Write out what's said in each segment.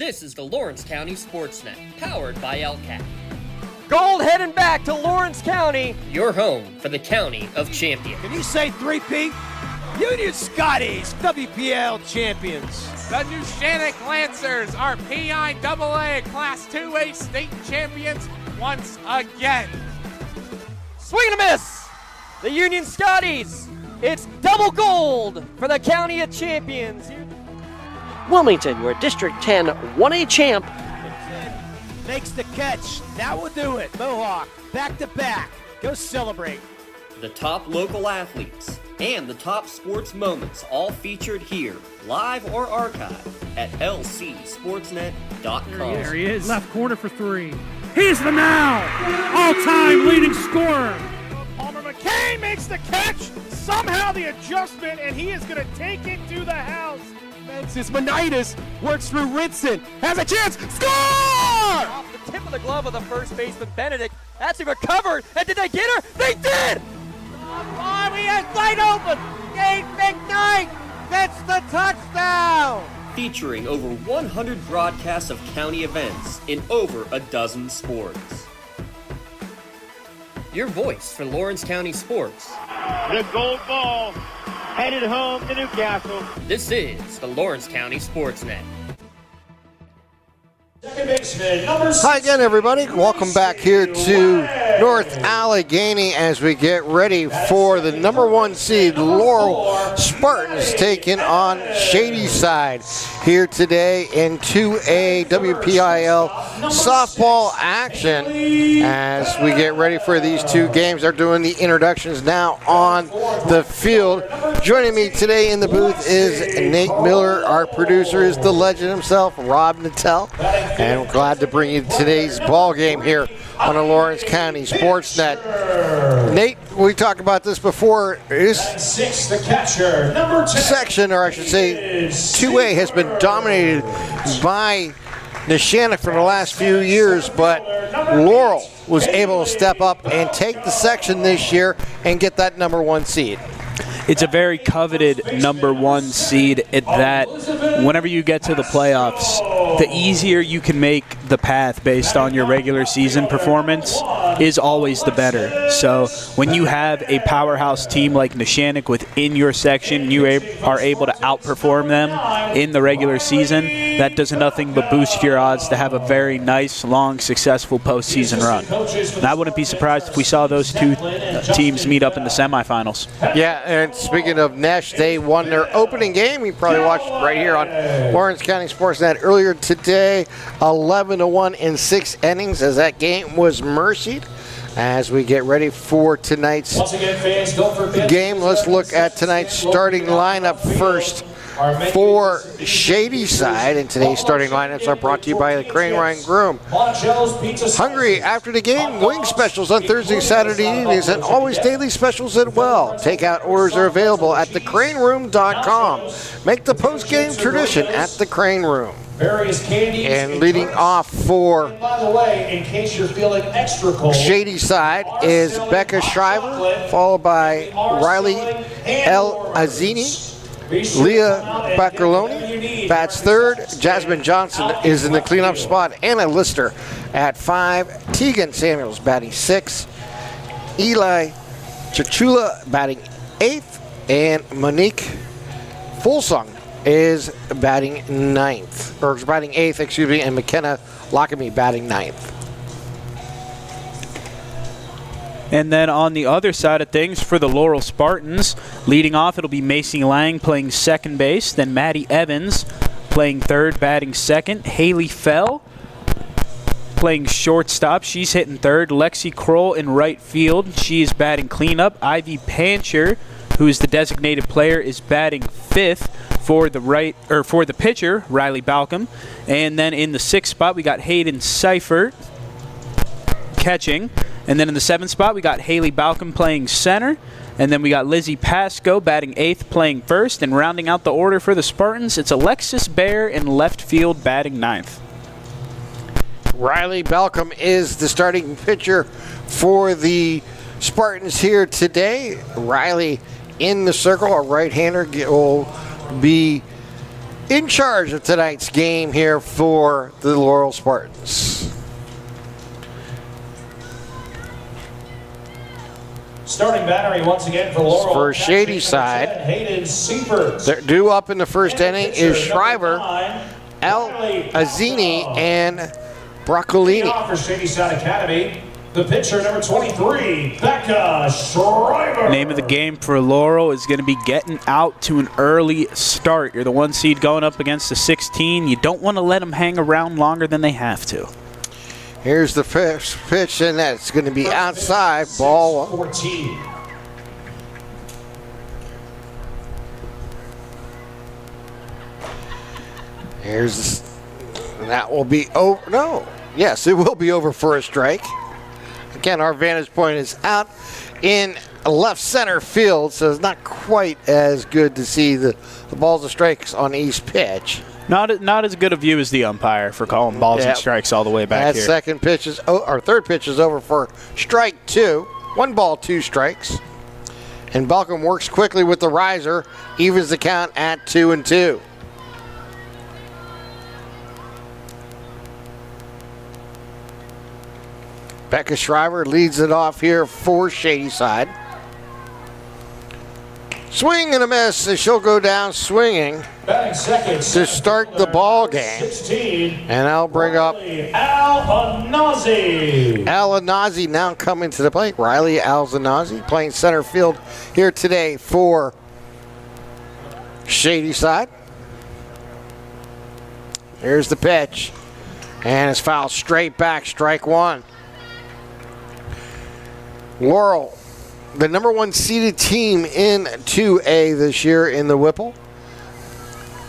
This is the Lawrence County SportsNet, powered by Acad. Gold heading back to Lawrence County. Your home for the County of Champions. Can you say 3P? Union Scotties, WPIAL champions. The Neshanic Lancers are WPIAL Class 2A state champions once again. Swing and a miss. The Union Scotties. It's double gold for the County of Champions. Wilmington, your District 10 1A champ. Makes the catch. That will do it. Mohawk, back to back. Go celebrate. The top local athletes and the top sports moments all featured here, live or archived at lcsportsnet.com. There he is. Left corner for three. He's the now all-time leading scorer. Palmer McCain makes the catch. Somehow the adjustment, and he is going to take it to the house. Francis Monitis works through Ritson. Has a chance. Score! Off the tip of the glove of the first baseman, Benedict. That's recovered. And did they get her? They did! He has wide open. Dave McKnight gets the touchdown. Featuring over 100 broadcasts of county events in over a dozen sports. Your voice for Lawrence County sports. The gold ball headed home to Newcastle. This is the Lawrence County SportsNet. Hi again, everybody. Welcome back here to North Allegheny as we get ready for the number 1 seed Laurel Spartans taking on Shady side here today in 2A WPIAL softball action as we get ready for these two games. They're doing the introductions now on the field. Joining me today in the booth is Nate Miller. Our producer is the legend himself, Rob Nattell. And we're glad to bring you today's ball game here on the Lawrence County SportsNet. Nate, we talked about this before. This section, or I should say 2A, has been dominated by Neshanic for the last few years, but Laurel was able to step up and take the section this year and get that number 1 seed. It's a very coveted number 1 seed at that. Whenever you get to the playoffs, the easier you can make the path based on your regular season performance is always the better. So when you have a powerhouse team like Neshanic within your section, you are able to outperform them in the regular season, that does nothing but boost your odds to have a very nice, long, successful postseason run. And I wouldn't be surprised if we saw those two teams meet up in the semifinals. Yeah, and speaking of Nesh, they won their opening game. You probably watched right here on Lawrence County SportsNet earlier today, 11-1 in 6 innings as that game was mercied. As we get ready for tonight's game, let's look at tonight's starting lineup first for Shady side. And today's starting lineups are brought to you by the Crane Ryan Groom. Hungry after the game? Wing specials on Thursday, Saturday evenings, and always daily specials as well. Takeout orders are available at thecraneroom.com. Make the post-game tradition at the Crane Room. And leading off for Shady side is Becca Shriver, followed by Riley El Azini. Leah Baccarloni bats third. Jasmine Johnson is in the cleanup spot. Anna Lister at 5. Tegan Samuels batting 6. Eli Chichula batting 8th. And Monique Fulsung is batting 9th, or batting 8th, excuse me, and McKenna Lockamy batting 9th. And then on the other side of things for the Laurel Spartans, leading off it'll be Macy Lang playing second base, then Maddie Evans playing third, batting second, Haley Fell playing shortstop, she's hitting third, Lexi Kroll in right field, she is batting cleanup, Ivy Pancher, who is the designated player, is batting 5th for the pitcher, Riley Balcom. And then in the 6th spot, we got Hayden Seifert catching. And then in the 7th spot, we got Haley Balcom playing center. And then we got Lizzie Pasco batting 8th, playing first. And rounding out the order for the Spartans, it's Alexis Bear in left field batting 9th. Riley Balcom is the starting pitcher for the Spartans here today. Riley in the circle, a right-hander, will be in charge of tonight's game here for the Laurel Spartans. Starting battery once again for Laurel. For Shady side, they're due up in the first inning is Shriver, El Azini, and Broccolini. For Shady Side Academy, the pitcher number 23, Becca Shriver. Name of the game for Laurel is going to be getting out to an early start. You're the 1 seed going up against the 16. You don't want to let them hang around longer than they have to. Here's the first pitch, and that's going to be outside, ball 14. That will be over. No, yes, it will be over for a strike. Again, our vantage point is out in left center field, so it's not quite as good to see the balls and strikes on each pitch. Not as good a view as the umpire for calling balls and strikes all the way back here. Third pitch is over for strike 2. 1 ball, 2 strikes. And Balcom works quickly with the riser, evens the count at 2-2. Becca Shriver leads it off here for Shady Side. Swing and a miss, and she'll go down swinging to start the ball game. 16. And I'll bring up Al Anazi now coming to the plate. Riley Alzanazi playing center field here today for Shady Side. Here's the pitch. And it's fouled straight back, strike 1. Laurel, the number 1 seeded team in 2A this year in the Whipple.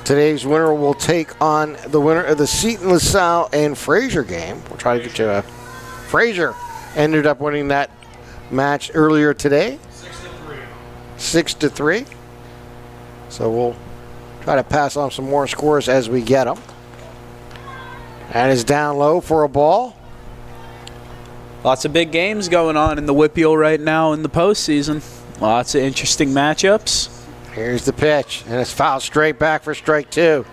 Today's winner will take on the winner of the Seton LaSalle and Fraser game. We'll try to get you a... Fraser ended up winning that match earlier today. 6-3. So we'll try to pass on some more scores as we get them. That is down low for a ball. Lots of big games going on in the WPIAL right now in the postseason. Lots of interesting matchups. Here's the pitch, and it's fouled straight back for strike 2.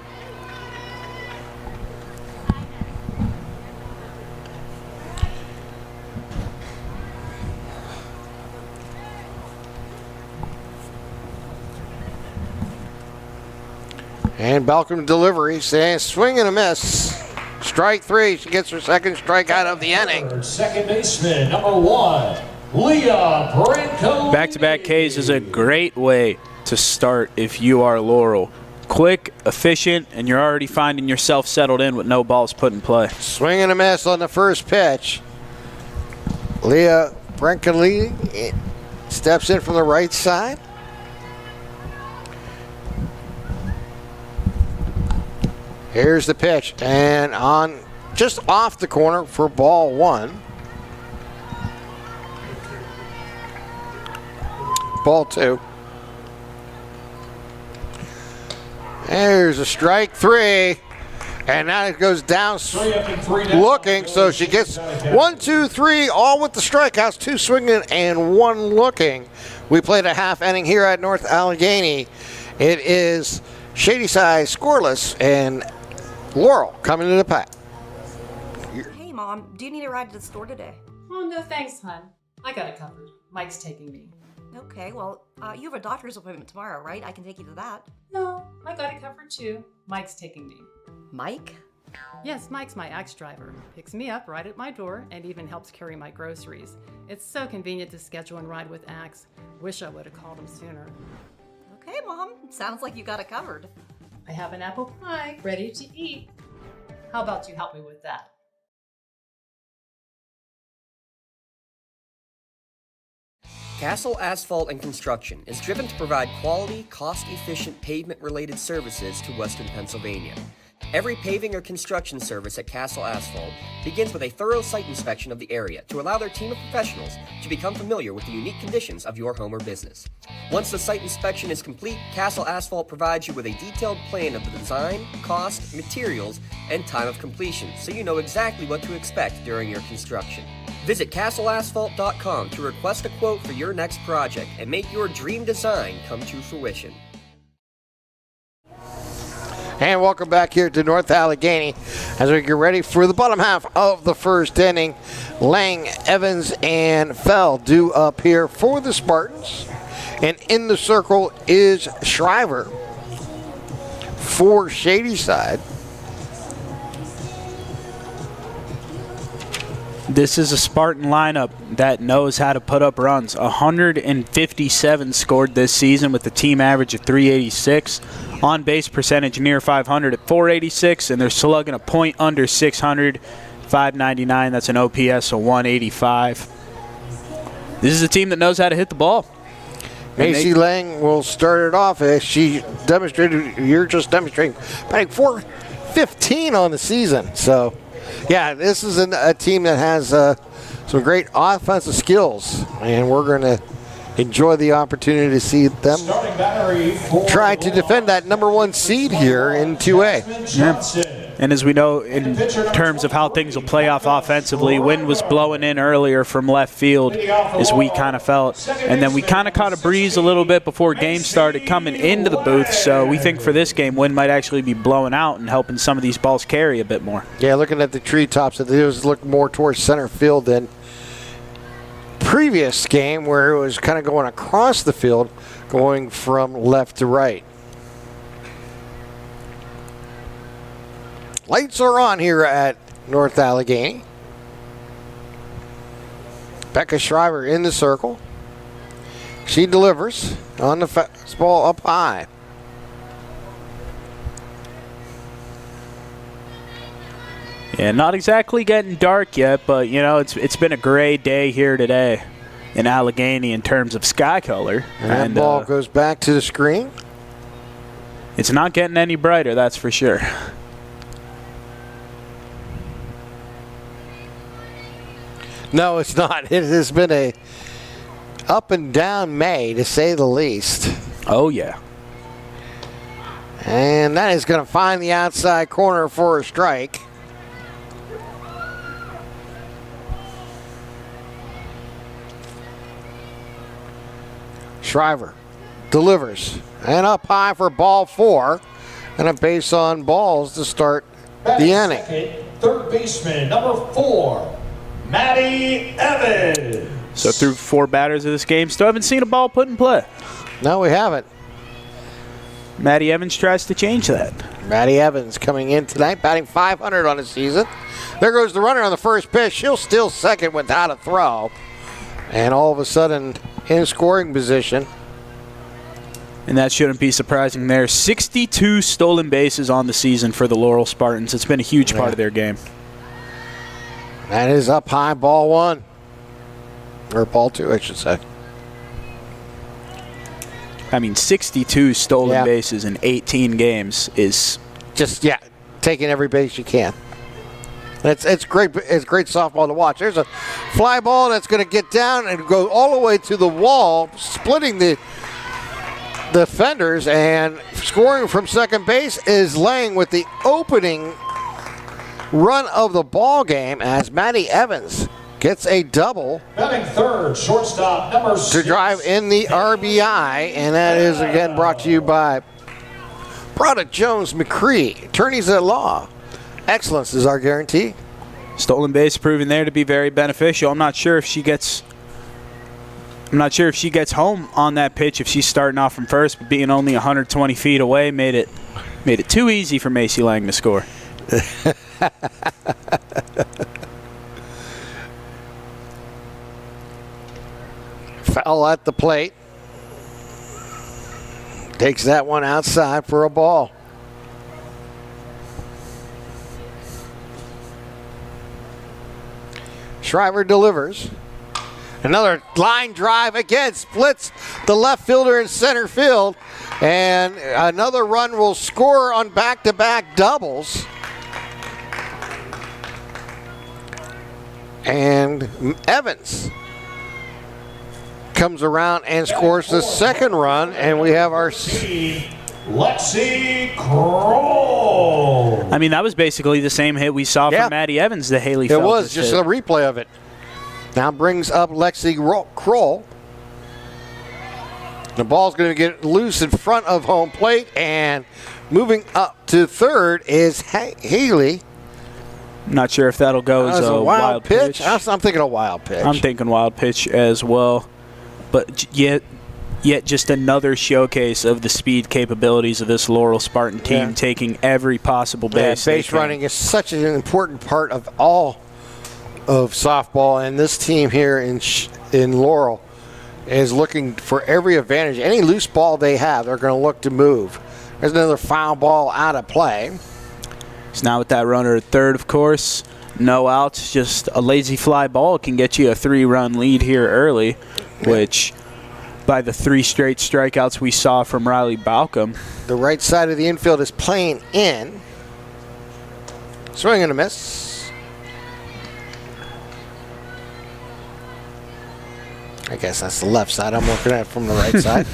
And Balcom delivery, saying swing and a miss. Strike 3. She gets her second strikeout of the inning. Second baseman, number 1, Leah Branco. Back-to-back Ks is a great way to start if you are Laurel. Quick, efficient, and you're already finding yourself settled in with no balls put in play. Swing and a miss on the first pitch. Leah Branco steps in from the right side. Here's the pitch, and on just off the corner for ball 1. Ball 2. There's a strike 3, and now it goes down looking, so she gets 1, 2, 3, all with the strikeouts, 2 swinging and 1 looking. We played a half inning here at North Allegheny. It is Shady Side scoreless, and Laurel coming to the pack. Hey, Mom, do you need a ride to the store today? Oh, no thanks, hon. I got it covered. Mike's taking me. Okay, well, you have a doctor's appointment tomorrow, right? I can take you to that. No, I got it covered too. Mike's taking me. Mike? Yes, Mike's my Axe driver. Picks me up right at my door and even helps carry my groceries. It's so convenient to schedule and ride with Axe. Wish I would have called him sooner. Okay, Mom. Sounds like you got it covered. I have an apple pie ready to eat. How about you help me with that? Castle Asphalt and Construction is driven to provide quality, cost-efficient pavement-related services to Western Pennsylvania. Every paving or construction service at Castle Asphalt begins with a thorough site inspection of the area to allow their team of professionals to become familiar with the unique conditions of your home or business. Once the site inspection is complete, Castle Asphalt provides you with a detailed plan of the design, cost, materials, and time of completion, so you know exactly what to expect during your construction. Visit castleasphalt.com to request a quote for your next project and make your dream design come to fruition. And welcome back here to North Allegheny as we get ready for the bottom half of the first inning. Lang, Evans, and Fell due up here for the Spartans. And in the circle is Shriver for Shady side. This is a Spartan lineup that knows how to put up runs. 157 scored this season with the team average of 386. On-base percentage near 500 at 486, and they're slugging a point under 600, 599. That's an OPS of 185. This is a team that knows how to hit the ball. Macy Lang will start it off as she demonstrated, you're just demonstrating, batting .415 on the season. So, yeah, this is a team that has some great offensive skills, and we're going to enjoy the opportunity to see them try to defend that number 1 seed here in 2A. Yeah. And as we know, in terms of how things will play off offensively, wind was blowing in earlier from left field, as we kind of felt. And then we kind of caught a breeze a little bit before game started coming into the booth. So we think for this game, wind might actually be blowing out and helping some of these balls carry a bit more. Yeah, looking at the treetops, it was looking more towards center field than previous game where it was kind of going across the field, going from left to right. Lights are on here at North Allegheny. Becca Shriver in the circle. She delivers on the fastball up high. Yeah, not exactly getting dark yet, but you know it's been a gray day here today in Allegheny in terms of sky color. And that ball goes back to the screen. It's not getting any brighter, that's for sure. No, it's not. It has been a up and down May, to say the least. Oh, yeah. And that is going to find the outside corner for a strike. Shriver delivers. And up high for ball 4. And a base on balls to start the inning. Second, third baseman, number 4. Maddie Evans. So through 4 batters of this game, still haven't seen a ball put in play. No, we haven't. Maddie Evans tries to change that. Maddie Evans coming in tonight, batting .500 on the season. There goes the runner on the first pitch. She'll steal second without a throw. And all of a sudden, in scoring position. And that shouldn't be surprising there. 62 stolen bases on the season for the Laurel Spartans. It's been a huge part of their game. That is up high, ball 1. Or ball 2, I should say. I mean, 62 stolen bases in 18 games is just, taking every base you can. It's great. It's great softball to watch. There's a fly ball that's going to get down and go all the way to the wall, splitting the defenders, and scoring from second base is Lang with the opening run of the ball game as Maddie Evans gets a double Batting third, shortstop number 6. to drive in the RBI, and that is again brought to you by Broderick Jones McCree, attorneys at law. Excellence is our guarantee. Stolen base proving there to be very beneficial. I'm not sure if she gets home on that pitch if she's starting off from first, but being only 120 feet away made it too easy for Macy Lang to score. Foul at the plate. Takes that one outside for a ball. Shriver delivers. Another line drive again, splits the left fielder in center field. And another run will score on back-to-back doubles. And Evans comes around and scores the second run, and we have our Lexi Kroll. I mean, that was basically the same hit we saw from Maddie Evans, the Haley Feltus. It was just a replay of it. Now brings up Lexi Kroll. The ball's going to get loose in front of home plate, and moving up to third is Haley. Not sure if that'll go as a wild pitch. I'm thinking a wild pitch. I'm thinking wild pitch as well. But yet just another showcase of the speed capabilities of this Laurel Spartan team, taking every possible base. Base running is such an important part of all of softball, and this team here in Laurel is looking for every advantage. Any loose ball they have, they're going to look to move. There's another foul ball out of play. So now with that runner at third, of course, no outs, just a lazy fly ball can get you a 3-run lead here early, which by the 3 straight strikeouts we saw from Riley Balcom. The right side of the infield is playing in. Swing and a miss. I guess that's the left side I'm looking at from the right side.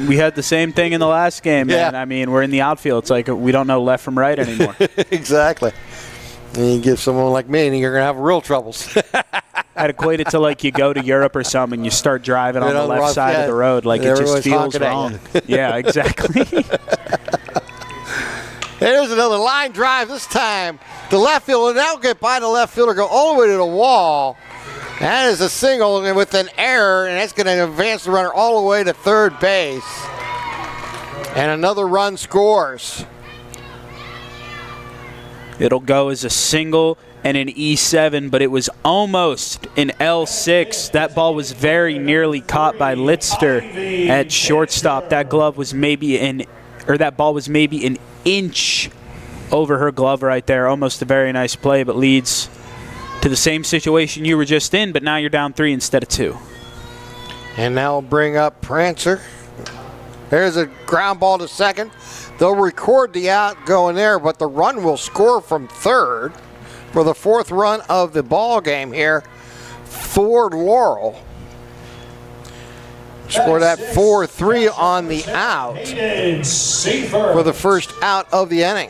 We had the same thing in the last game, man. I mean, we're in the outfield. It's like we don't know left from right anymore. Exactly. And you give someone like me, and you're going to have real troubles. I'd equate it to like you go to Europe or something, and you start driving on the left side of the road. Like it just feels wrong. Yeah, exactly. There's another line drive this time. The left fielder will now get by the left fielder, go all the way to the wall. That is a single and with an error, and that's going to advance the runner all the way to third base. And another run scores. It'll go as a single and an E7, but it was almost an L6. That ball was very nearly caught by Litzter at shortstop. That glove was that ball was maybe an inch over her glove right there. Almost a very nice play, but leads to the same situation you were just in, but now you're down 3 instead of 2. And now we'll bring up Prancer. There's a ground ball to second. They'll record the out going there, but the run will score from third for the 4th run of the ball game here for Laurel. Score that 4-3 on the out for the first out of the inning.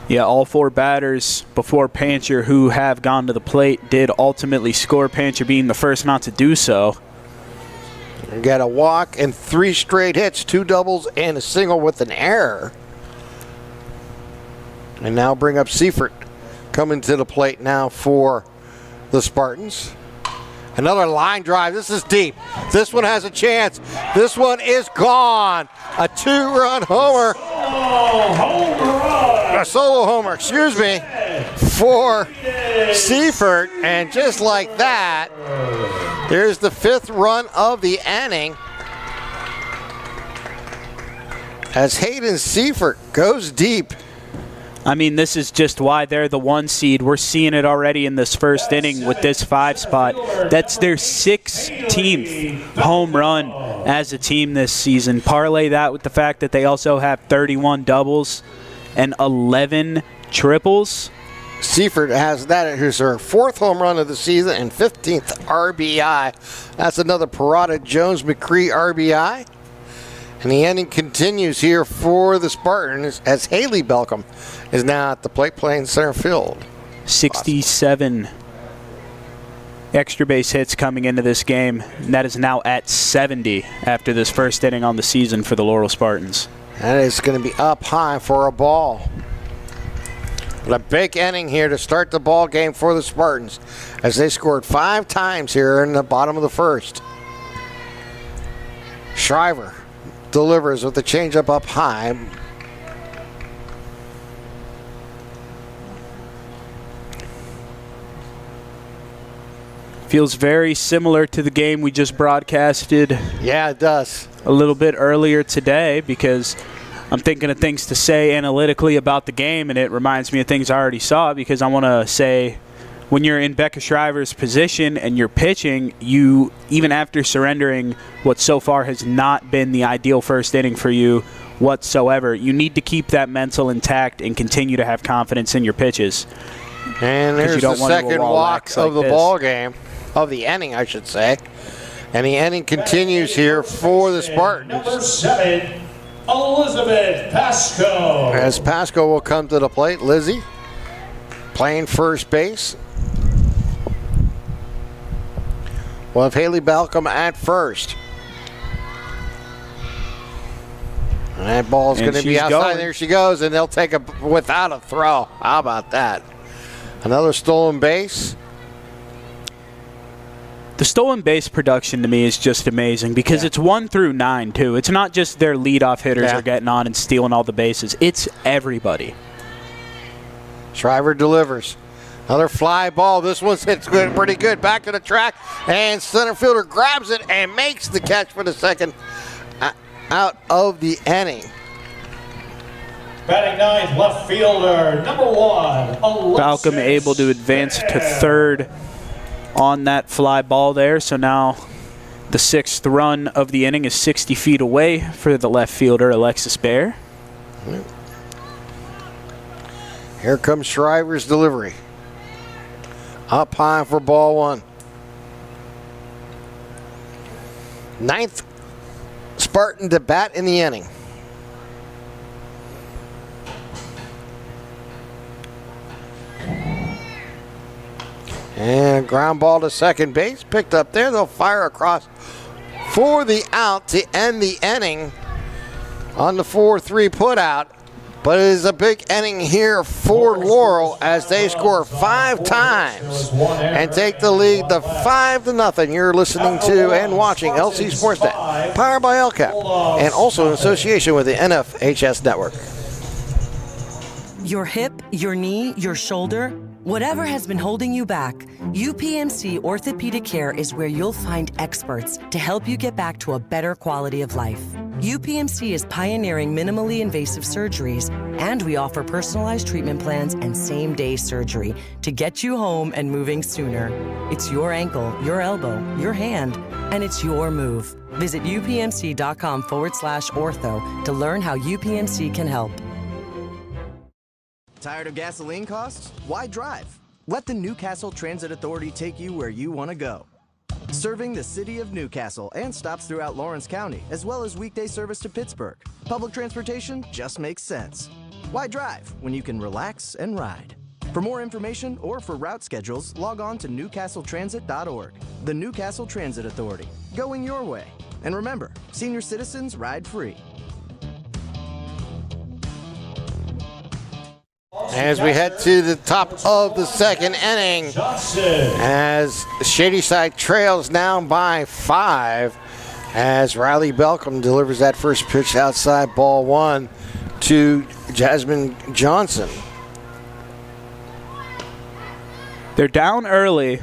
Yeah, all 4 batters before Pancher who have gone to the plate did ultimately score, Pancher being the first not to do so. Got a walk and 3 straight hits, 2 doubles and a single with an error. And now bring up Seifert coming to the plate now for the Spartans. Another line drive. This is deep. This one has a chance. This one is gone. A 2-run homer. A solo homer, excuse me, for Seifert. And just like that, there's the 5th run of the inning as Hayden Seifert goes deep. I mean, this is just why they're the 1 seed. We're seeing it already in this first inning with this 5 spot. That's their 16th home run as a team this season. Parlay that with the fact that they also have 31 doubles and 11 triples. Seifert has that. Here's her 4th home run of the season and 15th RBI. That's another Parada Jones-McCree RBI. And the inning continues here for the Spartans as Haley Balcom is now at the plate playing center field. 67 extra base hits coming into this game. And that is now at 70 after this first inning on the season for the Laurel Spartans. That is going to be up high for a ball. But a big inning here to start the ball game for the Spartans as they scored 5 times here in the bottom of the first. Shriver delivers with the changeup up high. Feels very similar to the game we just broadcasted. Yeah, it does. A little bit earlier today because I'm thinking of things to say analytically about the game, and it reminds me of things I already saw because I want to say when you're in Becca Shriver's position and you're pitching, you, even after surrendering what so far has not been the ideal first inning for you whatsoever, you need to keep that mental intact and continue to have confidence in your pitches. And there's the second walk of the ball game, of the inning, I should say. And the inning continues here for the Spartans. Number 7, Elizabeth Pasco. As Pasco will come to the plate, Lizzie playing first base. We'll have Haley Balcom at first. And that ball's going to be outside. Going. There she goes, and they'll take it without a throw. How about that? Another stolen base. The stolen base production to me is just amazing because it's 1 through 9, too. It's not just their leadoff hitters are getting on and stealing all the bases. It's everybody. Shriver delivers. Another fly ball. This one's hit good, pretty good. Back to the track, and center fielder grabs it and makes the catch for the second out of the inning. Batting ninth, left fielder, number 1, Balcom able to advance to third on that fly ball there. So now the 6th run of the inning is 60 feet away for the left fielder, Alexis Bear. Here comes Shriver's delivery. Up high for ball 1. 9th Spartan to bat in the inning. And ground ball to second base. Picked up there. They'll fire across for the out to end the inning on the 4-3 putout. But it is a big inning here for Laurel as they score 5 times and take the lead to 5-0. You're listening to and watching LC SportsNet, powered by Acad, and also in association with the NFHS Network. Your hip, your knee, your shoulder, whatever has been holding you back, UPMC Orthopedic Care is where you'll find experts to help you get back to a better quality of life. UPMC is pioneering minimally invasive surgeries, and we offer personalized treatment plans and same-day surgery to get you home and moving sooner. It's your ankle, your elbow, your hand, and it's your move. Visit upmc.com/ortho to learn how UPMC can help. Tired of gasoline costs? Why drive? Let the Newcastle Transit Authority take you where you want to go. Serving the city of Newcastle and stops throughout Lawrence County, as well as weekday service to Pittsburgh. Public transportation just makes sense. Why drive when you can relax and ride? For more information or for route schedules, log on to newcastletransit.org. The Newcastle Transit Authority, going your way. And remember, senior citizens ride free. As we head to the top of the second inning, as Shadyside trails now by 5, as Riley Belcom delivers that first pitch outside ball 1 to Jasmine Johnson. They're down early,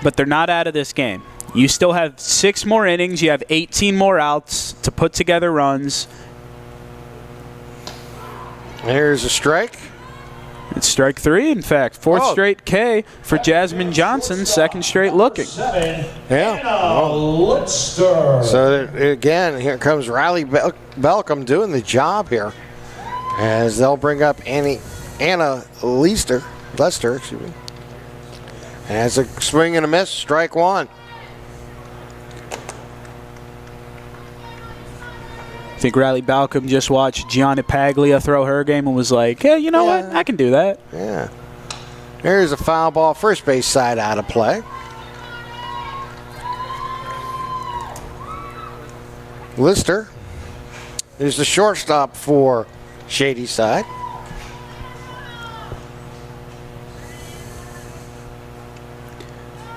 but they're not out of this game. You still have 6 more innings. You have 18 more outs to put together runs. There's a strike. It's strike 3, in fact. 4th straight K for Jasmine Johnson, 2nd straight looking. Yeah. So again, here comes Riley Belcom doing the job here, as they'll bring up Anna Lester, excuse me. And as a swing and a miss, strike 1. I think Riley Balcom just watched Gianna Paglia throw her game and was like, hey, you know what? I can do that. Yeah. Here's a foul ball, first base side out of play. Lister is the shortstop for Shadyside.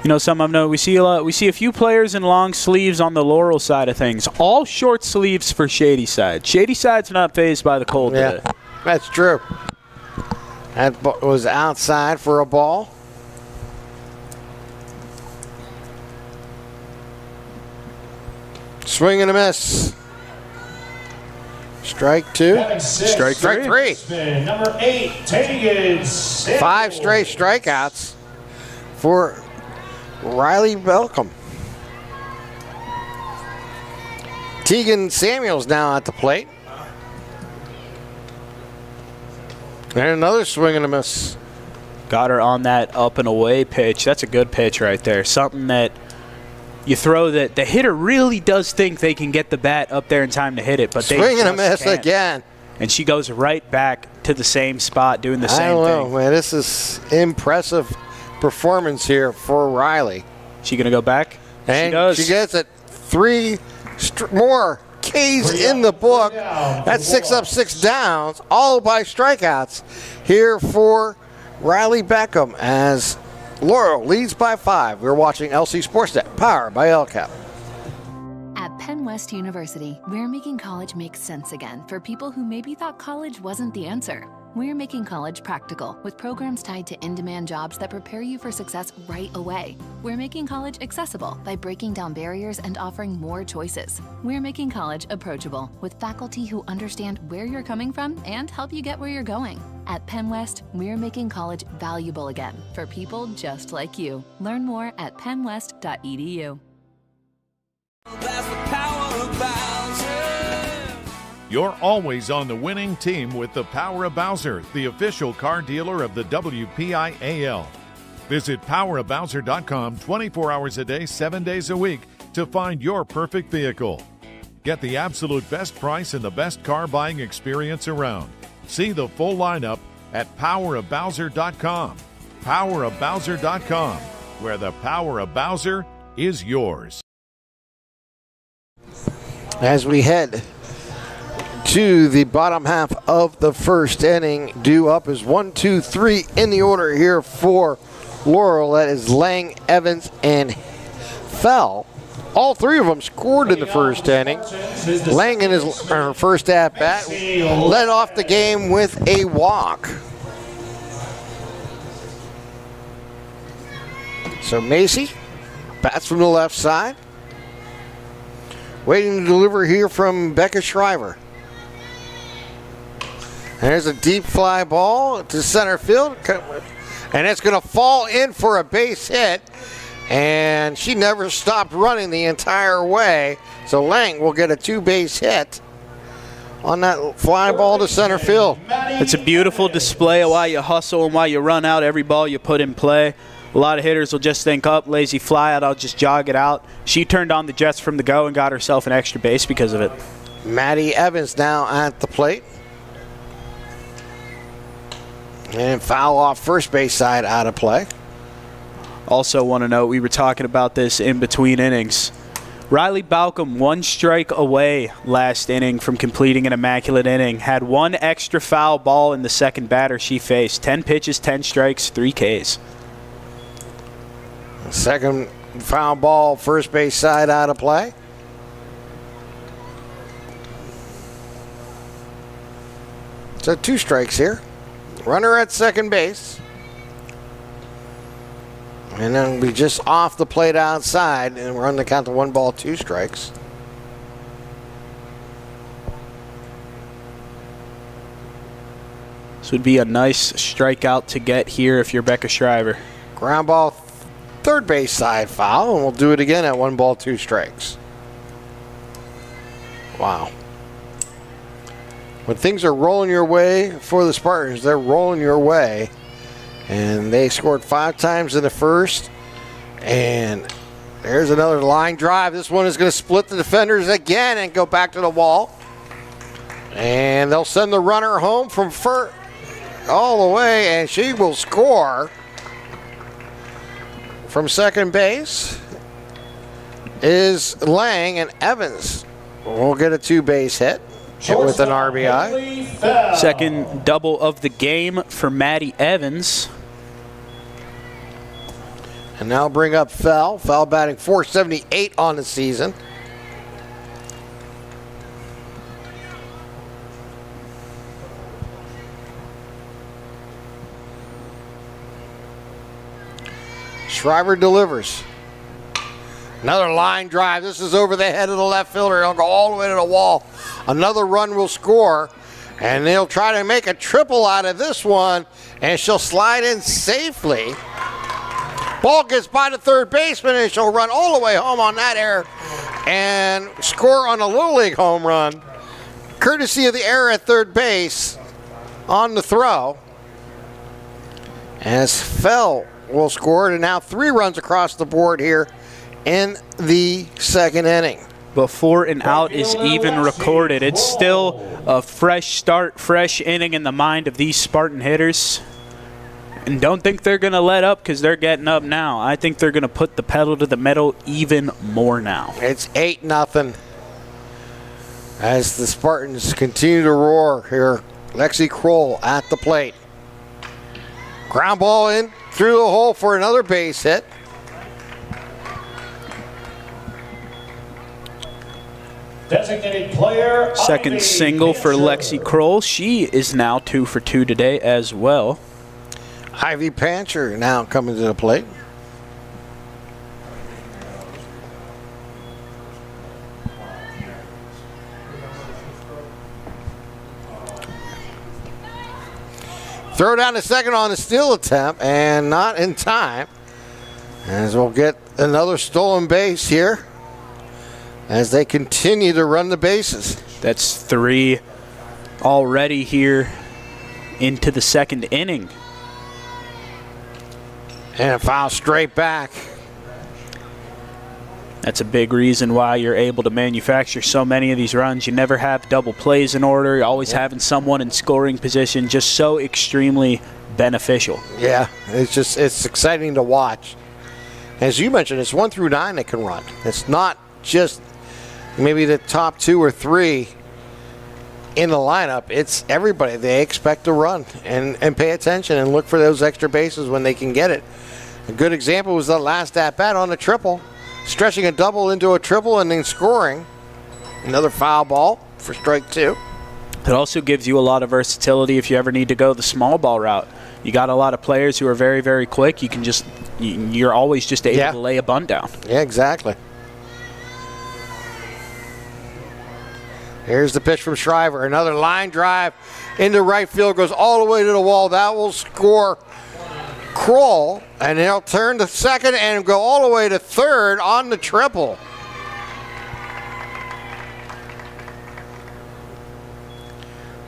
You know, some of them know we see a few players in long sleeves on the Laurel side of things. All short sleeves for Shadyside. Shadyside's not fazed by the cold today. That's true. That was outside for a ball. Swing and a miss. Strike 2. Strike 3. Number 8, Tegan Samuels. 5 straight strikeouts for Riley Belcom. Tegan Samuels now at the plate. And another swing and a miss. Got her on that up and away pitch. That's a good pitch right there. Something that you throw that the hitter really does think they can get the bat up there in time to hit it, but swing they and a miss can't. Again. And she goes right back to the same spot doing the same I don't know, thing. man. This is impressive performance here for Riley. She going to go back? And she does. She gets it. 3 more Ks in the book. That's 6 up, 6 downs, all by strikeouts here for Riley Beckham as Laurel leads by 5. We're watching LC SportsNet, powered by Acad. At Penn West University, we're making college make sense again for people who maybe thought college wasn't the answer. We're making college practical with programs tied to in-demand jobs that prepare you for success right away. We're making college accessible by breaking down barriers and offering more choices. We're making college approachable with faculty who understand where you're coming from and help you get where you're going. At Penn West, we're making college valuable again for people just like you. Learn more at pennwest.edu. You're always on the winning team with the Power of Bowser, the official car dealer of the WPIAL. Visit powerofbowser.com 24 hours a day, 7 days a week to find your perfect vehicle. Get the absolute best price and the best car buying experience around. See the full lineup at powerofbowser.com. Powerofbowser.com, where the power of Bowser is yours. As we head to the bottom half of the first inning, due up is 1, 2, 3 in the order here for Laurel. That is Lang, Evans, and Fell. All three of them scored in the first inning. Lang in his first at-bat led off the game with a walk. So Macy bats from the left side. Waiting to deliver here from Becca Shriver. There's a deep fly ball to center field. And it's going to fall in for a base hit. And she never stopped running the entire way. So Lang will get a 2-base hit on that fly ball to center field. It's a beautiful display of why you hustle and why you run out every ball you put in play. A lot of hitters will just think, up, lazy fly out, I'll just jog it out. She turned on the Jets from the go and got herself an extra base because of it. Maddie Evans now at the plate. And foul off first base side out of play. Also want to note, we were talking about this in between innings. Riley Balcom 1 strike away last inning from completing an immaculate inning. Had 1 extra foul ball in the second batter she faced. 10 pitches, 10 strikes, 3 Ks. Second foul ball, first base side out of play. So 2 strikes here. Runner at second base. And then we just off the plate outside, and we're on the count of 1 ball, 2 strikes. This would be a nice strikeout to get here if you're Becca Shriver. Ground ball, third base side foul, and we'll do it again at 1 ball, 2 strikes. Wow. When things are rolling your way for the Spartans, they're rolling your way. And they scored 5 times in the first. And there's another line drive. This one is going to split the defenders again and go back to the wall. And they'll send the runner home from first all the way, and she will score. From second base is Lang, and Evans will get a 2-base hit with an RBI. Second double of the game for Maddie Evans. And now bring up Fell. Fell batting .478 on the season. Shriver delivers. Another line drive. This is over the head of the left fielder. He'll go all the way to the wall. Another run will score. And they'll try to make a triple out of this one. And she'll slide in safely. Ball gets by the third baseman, and she'll run all the way home on that error and score on a Little League home run. Courtesy of the error at third base on the throw. As Fell will score, and now 3 runs across the board here in the second inning. Before an out is even recorded, it's still a fresh start, fresh inning in the mind of these Spartan hitters. And don't think they're going to let up because they're getting up now. I think they're going to put the pedal to the metal even more now. It's 8-0. as the Spartans continue to roar here. Lexi Kroll at the plate. Ground ball in through the hole for another base hit. Designated player. Second single for Lexi Kroll. She is now 2 for 2 today as well. Ivy Pancher now coming to the plate. Throw down to second on the steal attempt, and not in time. As we'll get another stolen base here as they continue to run the bases. That's 3 already here into the second inning. And a foul straight back. That's a big reason why you're able to manufacture so many of these runs. You never have double plays in order. You're always having someone in scoring position. Just so extremely beneficial. Yeah, it's exciting to watch. As you mentioned, it's 1 through 9 that can run. It's not just maybe the top 2 or 3 in the lineup. It's everybody. They expect to run and pay attention and look for those extra bases when they can get it. A good example was the last at-bat on the triple. Stretching a double into a triple and then scoring. Another foul ball for strike 2. It also gives you a lot of versatility if you ever need to go the small ball route. You got a lot of players who are very, very quick. You can just, you're always just able to lay a bunt down. Yeah, exactly. Here's the pitch from Shriver. Another line drive into right field, goes all the way to the wall. That will score Kroll, and he'll turn to second and go all the way to third on the triple.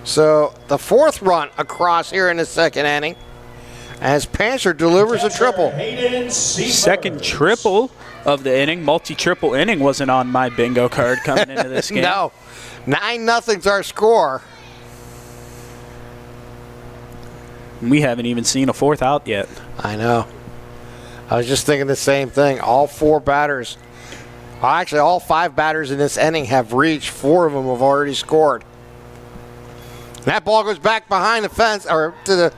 So the 4th run across here in the second inning as Pancher delivers a triple. Second triple of the inning. Multi-triple inning wasn't on my bingo card coming into this game. No. 9-0's our score. We haven't even seen a 4th out yet. I know. I was just thinking the same thing. All 4 batters, actually all 5 batters in this inning have reached. 4 of them have already scored. That ball goes back behind the fence, or to the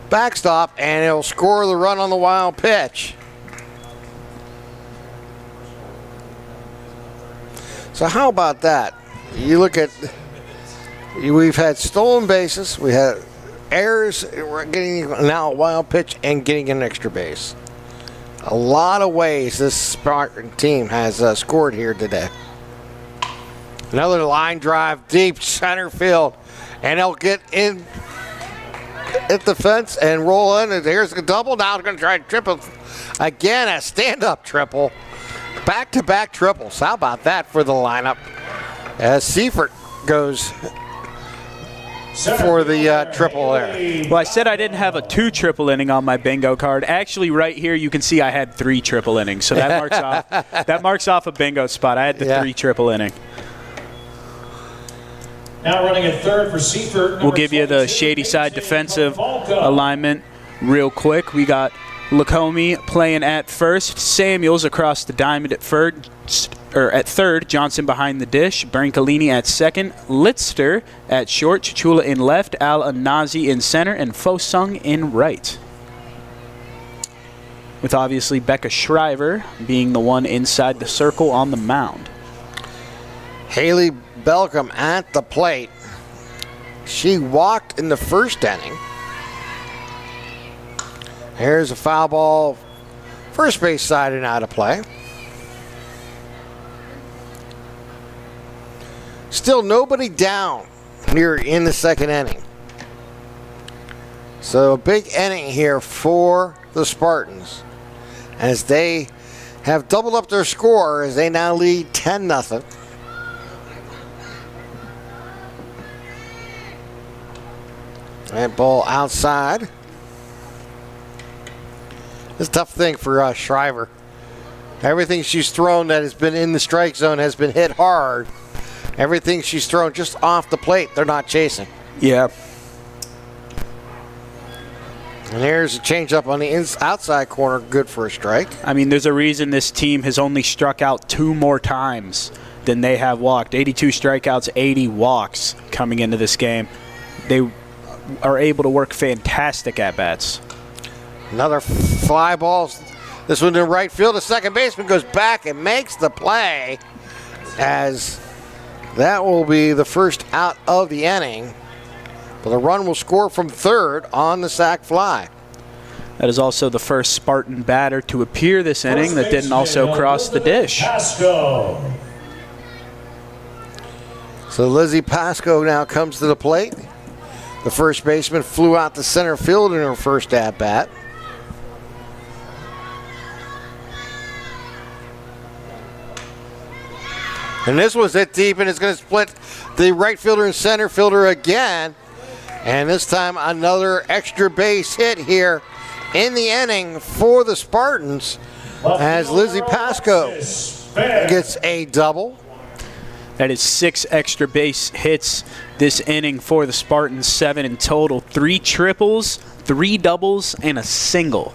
backstop, and it'll score the run on the wild pitch. So how about that? You look at, we've had stolen bases, we had errors, we're getting now a wild pitch and getting an extra base. A lot of ways this Spartan team has scored here today. Another line drive deep center field, and they'll get in at the fence and roll in. And here's a double. Now they're going to try to triple again, a stand-up triple. Back-to-back triples. How about that for the lineup? As Seifert goes for the triple there. Well, I said I didn't have a 2 triple inning on my bingo card. Actually, right here you can see I had 3 triple innings. So that marks off a bingo spot. I had the 3 triple inning. Now running at third for Seifert. We'll give you the Shady side defensive alignment real quick. We got Lacombe playing at first, Samuels across the diamond at third, Johnson behind the dish, Brancalini at second, Litster at short, Chichula in left, Al-Anazi in center, and Fosung in right. With obviously Becca Shriver being the one inside the circle on the mound. Haley Belcom at the plate. She walked in the first inning. Here's a foul ball, first base side and out of play. Still nobody down here in the second inning. So a big inning here for the Spartans as they have doubled up their score as they now lead 10-0. That ball outside. It's a tough thing for Shriver. Everything she's thrown that has been in the strike zone has been hit hard. Everything she's thrown just off the plate, they're not chasing. Yeah. And here's a changeup on the outside corner, good for a strike. I mean, there's a reason this team has only struck out 2 more times than they have walked. 82 strikeouts, 80 walks coming into this game. They are able to work fantastic at-bats. Another fly ball. This one in right field. The second baseman goes back and makes the play, as that will be the first out of the inning. But the run will score from third on the sac fly. That is also the first Spartan batter to appear this inning that didn't also cross the dish. So Lizzie Pasco now comes to the plate. The first baseman flew out to center field in her first at-bat. And this was hit deep, and it's going to split the right fielder and center fielder again. And this time another extra base hit here in the inning for the Spartans, as Lizzie Pasco gets a double. That is 6 extra base hits this inning for the Spartans, 7 in total. 3 triples, 3 doubles, and a single.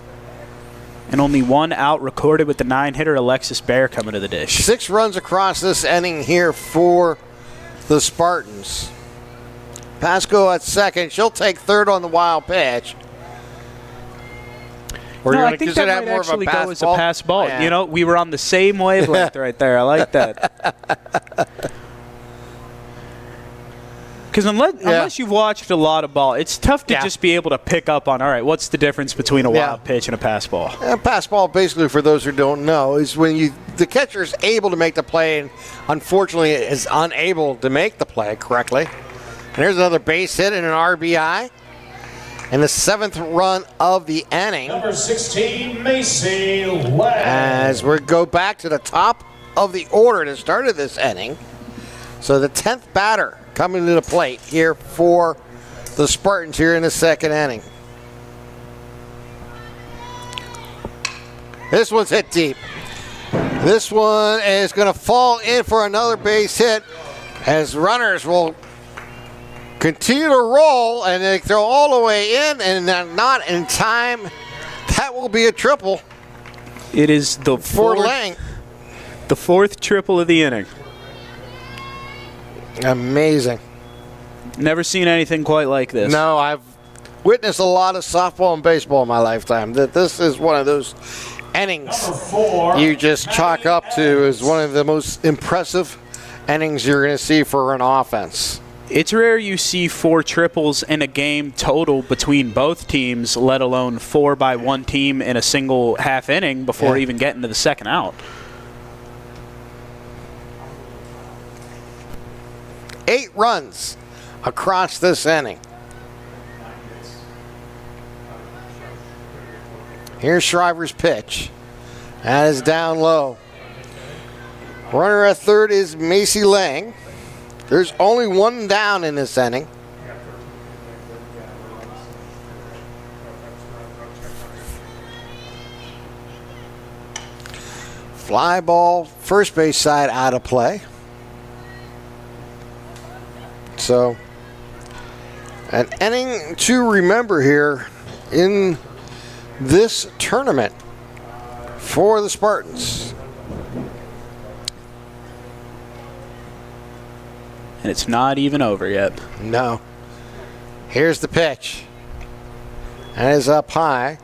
And only 1 out recorded with the 9-hitter Alexis Bear coming to the dish. 6 runs across this inning here for the Spartans. Pasco at second. She'll take third on the wild pitch. Or no, I think that might actually go as a pass ball. Yeah. You know, we were on the same wavelength right there. I like that. Because unless you've watched a lot of ball, it's tough to just be able to pick up on, all right, what's the difference between a wild pitch and a pass ball? A pass ball, basically, for those who don't know, is when the catcher is able to make the play and unfortunately is unable to make the play correctly. And here's another base hit and an RBI. And the 7th run of the inning. Number 16, Macy Lang. As we go back to the top of the order that started this inning. So the 10th batter coming to the plate here for the Spartans here in the second inning. This one's hit deep. This one is going to fall in for another base hit, as runners will continue to roll, and they throw all the way in, and not in time. That will be a triple. It is the fourth triple of the inning. Amazing. Never seen anything quite like this. No, I've witnessed a lot of softball and baseball in my lifetime. This is one of those innings you just chalk up to as one of the most impressive innings you're going to see for an offense. It's rare you see 4 triples in a game total between both teams, let alone 4 by one team in a single half inning before even getting to the second out. 8 runs across this inning. Here's Shriver's pitch. That is down low. Runner at third is Macy Lang. There's only 1 down in this inning. Fly ball, first base side out of play. So, an inning to remember here in this tournament for the Spartans. And it's not even over yet. No. Here's the pitch. That is up high.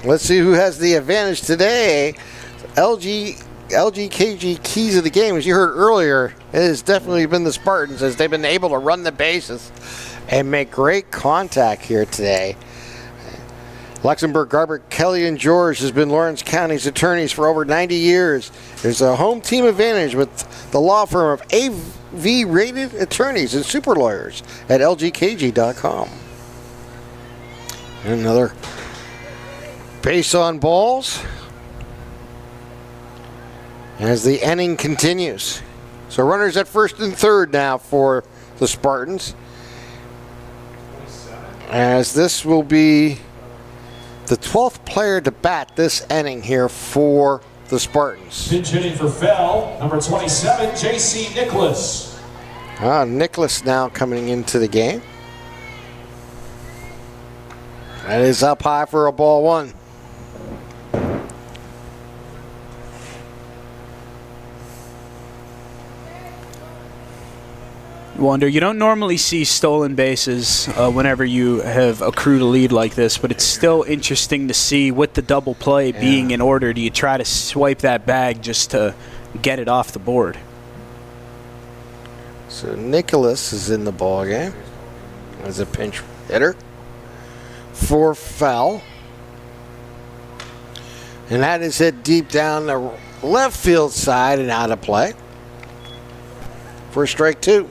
Let's see who has the advantage today. LGKG keys of the game, as you heard earlier, it has definitely been the Spartans, as they've been able to run the bases and make great contact here today. Luxembourg, Garbert, Kelly, and George has been Lawrence County's attorneys for over 90 years. There's a home team advantage with the law firm of AV-rated attorneys and super lawyers at lgkg.com. And another base on balls as the inning continues. So runners at first and third now for the Spartans, as this will be the 12th player to bat this inning here for the Spartans. Pinch hitting for Fell, number 27, J.C. Nicholas. Nicholas now coming into the game. That is up high for a ball one. Wonder, you don't normally see stolen bases whenever you have accrued a lead like this, but it's still interesting to see with the double play being in order. Do you try to swipe that bag just to get it off the board? So Nicholas is in the ball game as a pinch hitter for foul. And that is hit deep down the left field side and out of play for strike two.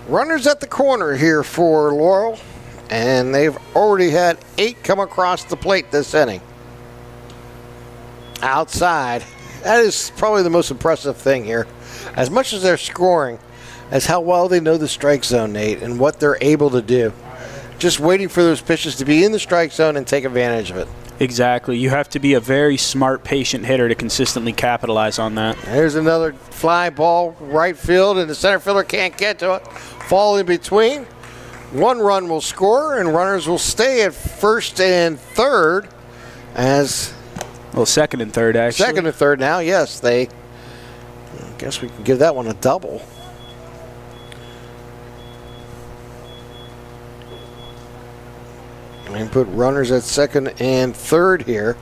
Runners at the corner here for Laurel, and they've already had 8 come across the plate this inning. Outside, that is probably the most impressive thing here. As much as they're scoring, as how well they know the strike zone, Nate, and what they're able to do. Just waiting for those pitches to be in the strike zone and take advantage of it. Exactly. You have to be a very smart, patient hitter to consistently capitalize on that. There's another fly ball right field, and the center fielder can't get to it. Fall in between. 1 run will score, and runners will stay at first and third as... Well, second and third, actually. Second and third now, yes. I guess we can give that one a double. And put runners at second and third here.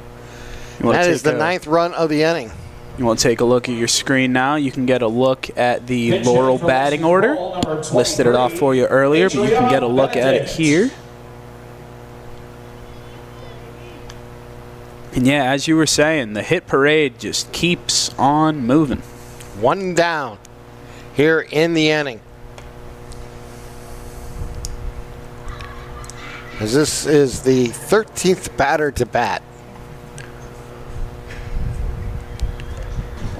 That is the 9th run of the inning. You want to take a look at your screen now? You can get a look at the Laurel batting order. Listed it off for you earlier, but you can get a look at it here. And yeah, as you were saying, the hit parade just keeps on moving. 1 down here in the inning. As this is the 13th batter to bat.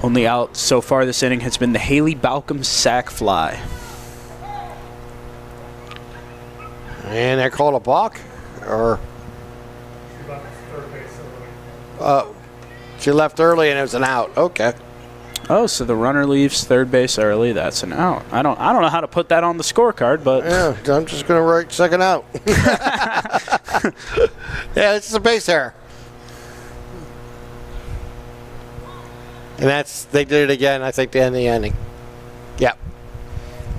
Only out so far this inning has been the Haley Balcom sac fly. And they're called a balk? Or she left early and it was an out. Okay. Oh, so the runner leaves third base early. That's an out. I don't know how to put that on the scorecard, but yeah, I'm just going to write second out. Yeah, it's a base error. And they did it again, I think, to end the inning. Yep.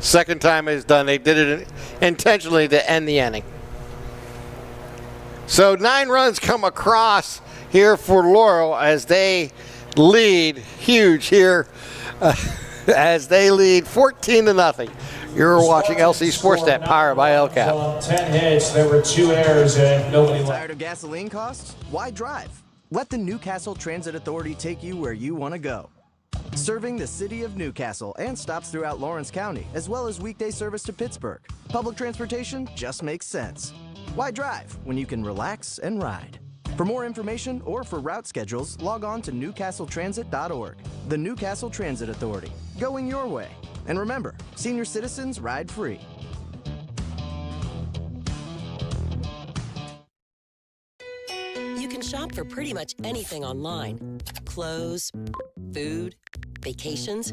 Second time it's done. They did it intentionally to end the inning. So 9 runs come across here for Laurel as they lead huge here as they lead 14-0. You're watching LC SportsNet, powered by Acad. 10 hits, there were 2 errors, and nobody left. Tired of gasoline costs? Why drive? Let the Newcastle Transit Authority take you where you want to go. Serving the city of Newcastle and stops throughout Lawrence County, as well as weekday service to Pittsburgh. Public transportation just makes sense. Why drive when you can relax and ride? For more information or for route schedules, log on to newcastletransit.org. The Newcastle Transit Authority, going your way. And remember, senior citizens ride free. You can shop for pretty much anything online. Clothes, food, vacations,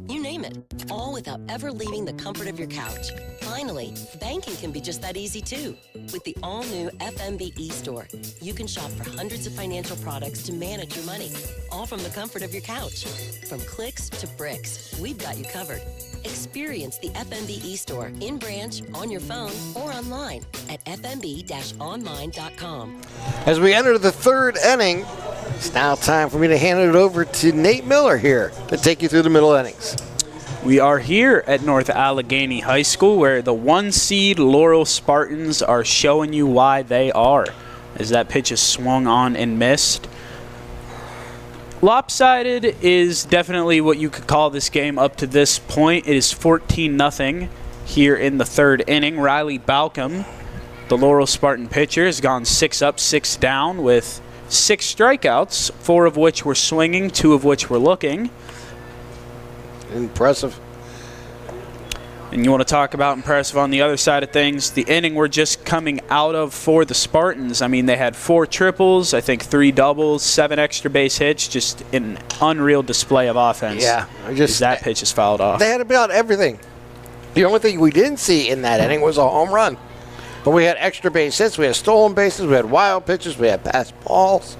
you name it. All without ever leaving the comfort of your couch. Finally, banking can be just that easy too. With the all-new FMB e-store, you can shop for hundreds of financial products to manage your money, all from the comfort of your couch. From clicks to bricks, we've got you covered. Experience the FMB e-store in branch, on your phone, or online at fmb-online.com. As we enter the 3rd inning, it's now time for me to hand it over to Nate Miller here to take you through the middle innings. We are here at North Allegheny High School where the 1 seed Laurel Spartans are showing you why they are. As that pitch is swung on and missed. Lopsided is definitely what you could call this game up to this point. It is 14-0 here in the 3rd inning. Riley Balcom, the Laurel Spartan pitcher, has gone 6 up, 6 down with 6 strikeouts, 4 of which were swinging, 2 of which were looking. Impressive. And you want to talk about impressive on the other side of things, the inning we're just coming out of for the Spartans. I mean, they had 4 triples, I think 3 doubles, 7 extra base hits, just an unreal display of offense. Yeah. That pitch is fouled off. They had about everything. The only thing we didn't see in that inning was a home run. But we had extra base hits, we had stolen bases, we had wild pitches, we had passed balls.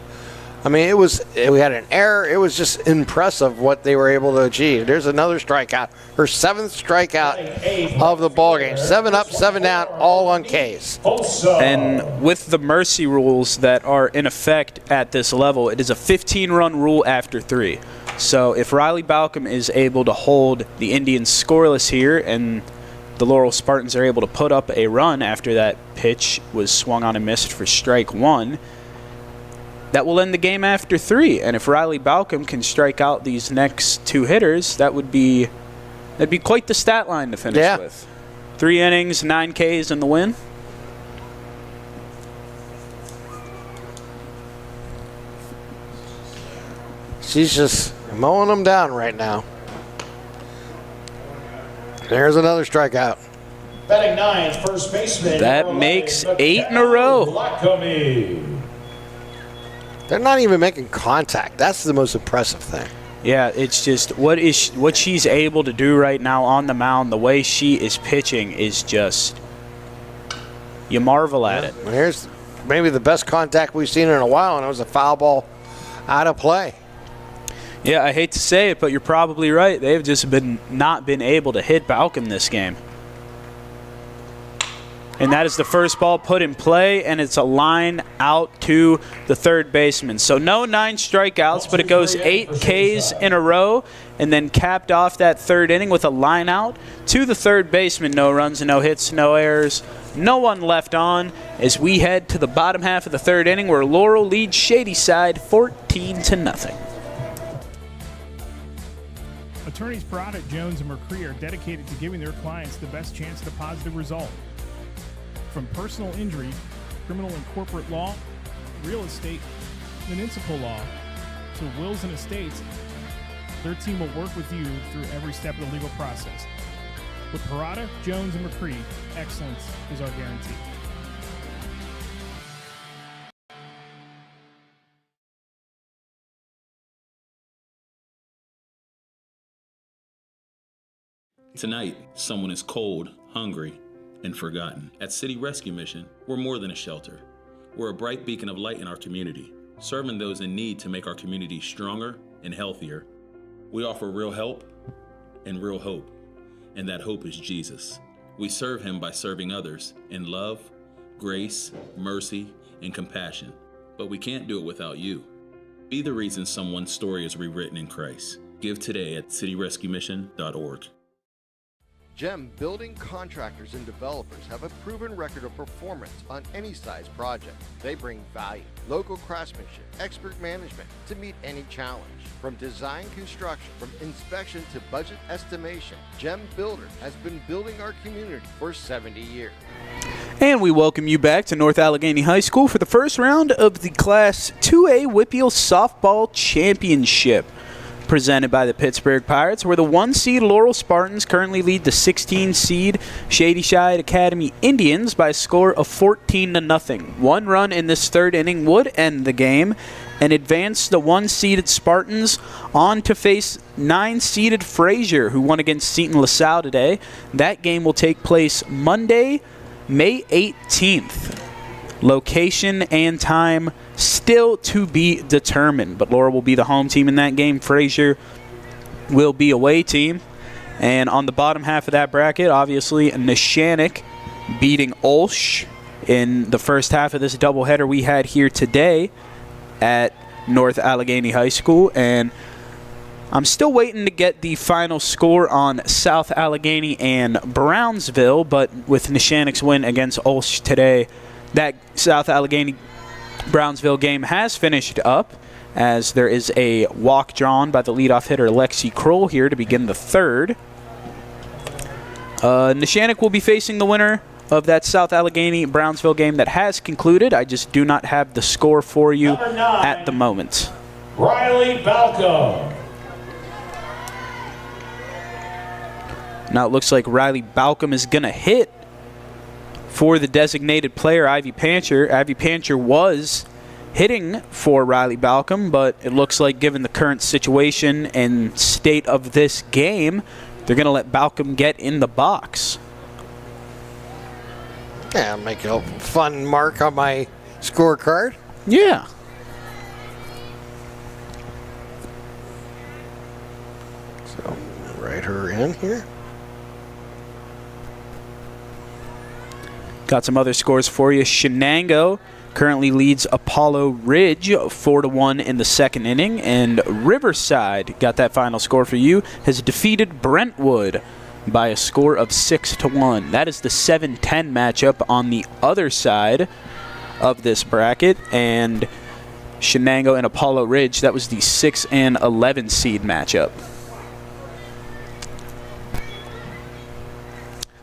I mean, we had an error. It was just impressive what they were able to achieve. There's another strikeout. Her 7th strikeout of the ballgame. 7 up, 7 down, all on Ks. And with the mercy rules that are in effect at this level, it is a 15-run rule after 3. So if Riley Balcom is able to hold the Indians scoreless here and the Laurel Spartans are able to put up a run after that pitch was swung on and missed for strike 1, that will end the game after 3. And if Riley Balcom can strike out these next 2 hitters, that'd be quite the stat line to finish with. 3 innings, 9 Ks in the win. She's just mowing them down right now. There's another strikeout. Batting 9, first baseman. That makes 8 in a row. They're not even making contact. That's the most impressive thing. Yeah, it's just what she's able to do right now on the mound, the way she is pitching is just, you marvel at it. Here's maybe the best contact we've seen in a while, and it was a foul ball out of play. Yeah, I hate to say it, but you're probably right. They've just not been able to hit Balcom this game. And that is the first ball put in play, and it's a line out to the third baseman. So no 9 strikeouts, but it goes 8 Ks in a row, and then capped off that 3rd inning with a line out to the third baseman. No runs, no hits, no errors, no one left on as we head to the bottom half of the 3rd inning where Laurel leads Shady side 14-0. Attorneys Parada, Jones, and McCree are dedicated to giving their clients the best chance at a positive result. From personal injury, criminal and corporate law, real estate, municipal law, to wills and estates, their team will work with you through every step of the legal process. With Parada, Jones, and McCree, excellence is our guarantee. Tonight, someone is cold, hungry, and forgotten. At City Rescue Mission, we're more than a shelter. We're a bright beacon of light in our community, serving those in need to make our community stronger and healthier. We offer real help and real hope, and that hope is Jesus. We serve him by serving others in love, grace, mercy, and compassion. But we can't do it without you. Be the reason someone's story is rewritten in Christ. Give today at cityrescuemission.org. GEM building contractors and developers have a proven record of performance on any size project. They bring value, local craftsmanship, expert management to meet any challenge. From design construction, from inspection to budget estimation, GEM Builder has been building our community for 70 years. And we welcome you back to North Allegheny High School for the first round of the Class 2A WPIAL Softball Championship, presented by the Pittsburgh Pirates, where the 1-seed Laurel Spartans currently lead the 16-seed Shady Side Academy Indians by a score of 14-0. 1 run in this 3rd inning would end the game and advance the 1-seeded Spartans on to face 9-seeded Frazier, who won against Seton LaSalle today. That game will take place Monday, May 18th. Location and time still to be determined, but Laurel will be the home team in that game. Frazier will be away team. And on the bottom half of that bracket, obviously, Neshannock beating Olsh in the first half of this doubleheader we had here today at North Allegheny High School. And I'm still waiting to get the final score on South Allegheny and Brownsville, but with Neshannock's win against Olsh today, that South Allegheny-Brownsville game has finished up, as there is a walk drawn by the leadoff hitter Lexi Kroll here to begin the 3rd. Neshannock will be facing the winner of that South Allegheny-Brownsville game that has concluded. I just do not have the score for you at the moment. Riley Balcom. Now it looks like Riley Balcom is going to hit for the designated player, Ivy Pancher. Ivy Pancher was hitting for Riley Balcom, but it looks like given the current situation and state of this game, they're going to let Balcom get in the box. Yeah, make a fun mark on my scorecard. Yeah. So, write her in here. Got some other scores for you. Shenango currently leads Apollo Ridge 4-1 in the second inning, and Riverside, got that final score for you, has defeated Brentwood by a score of 6-1. That is the 7-10 matchup on the other side of this bracket, and Shenango and Apollo Ridge, that was the 6 and 11 seed matchup.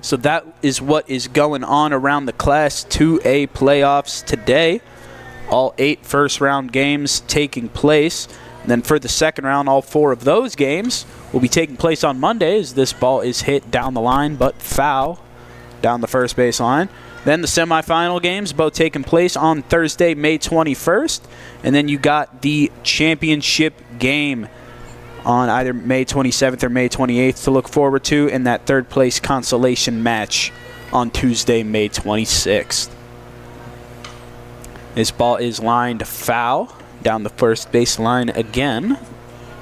So that is what is going on around the Class 2A playoffs today. All 8 first-round games taking place. And then for the second round, all 4 of those games will be taking place on Monday as this ball is hit down the line, but foul down the first base line. Then the semifinal games, both taking place on Thursday, May 21st. And then you got the championship game on either May 27th or May 28th to look forward to, in that third place consolation match on Tuesday, May 26th. This ball is lined foul down the first base line again.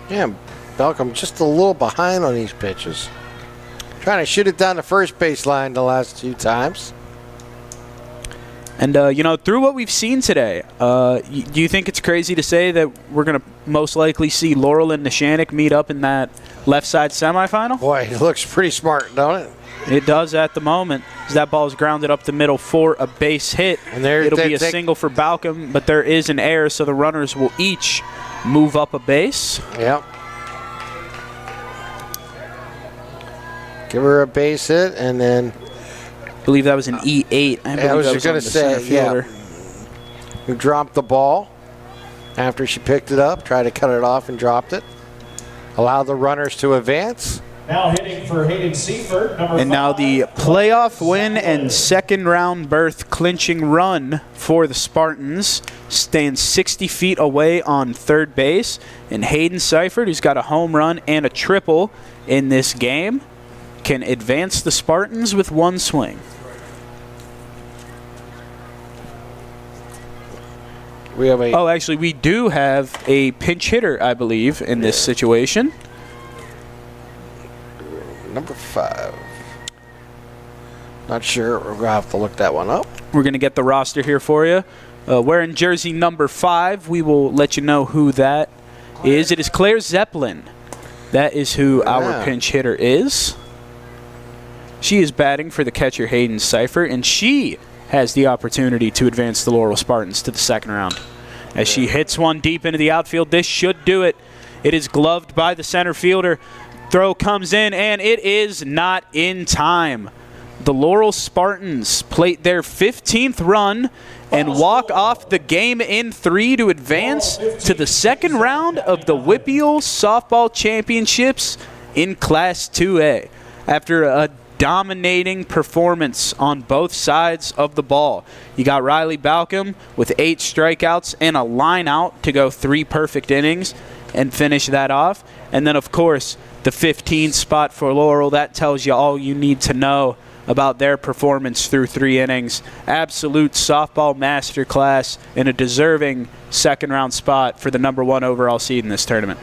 Yeah, Balcom just a little behind on these pitches. Trying to shoot it down the first base line the last 2 times. And, through what we've seen today, do you think it's crazy to say that we're going to most likely see Laurel and Neshannock meet up in that left side semifinal? Boy, it looks pretty smart, don't it? It does at the moment, as that ball is grounded up the middle for a base hit. And there it'll be a single for Balcom, but there is an error, so the runners will each move up a base. Yep. Give her a base hit, and then I believe that was an E8. I was just going to say, yeah. We dropped the ball after she picked it up, tried to cut it off and dropped it. Allow the runners to advance. Now hitting for Hayden Seifert, number 5. And now the playoff win and second round berth clinching run for the Spartans stands 60 feet away on third base. And Hayden Seifert, who's got a home run and a triple in this game, can advance the Spartans with one swing. Actually, we do have a pinch hitter, I believe, in this situation. Number 5. Not sure. We're going to have to look that one up. We're going to get the roster here for you. Wearing jersey number 5, we will let you know who that is. It is Claire Zeppelin. That is who our pinch hitter is. She is batting for the catcher Hayden Seifert, and she has the opportunity to advance the Laurel Spartans to the second round. As she hits one deep into the outfield, this should do it. It is gloved by the center fielder. Throw comes in, and it is not in time. The Laurel Spartans plate their 15th run and walk off the game in 3 to advance to the second round of the WPIAL Softball Championships in Class 2A. After a dominating performance on both sides of the ball. You got Riley Balcom with 8 strikeouts and a line out to go 3 perfect innings and finish that off. And then, of course, the 15th spot for Laurel. That tells you all you need to know about their performance through 3 innings. Absolute softball masterclass and a deserving second-round spot for the number 1 overall seed in this tournament.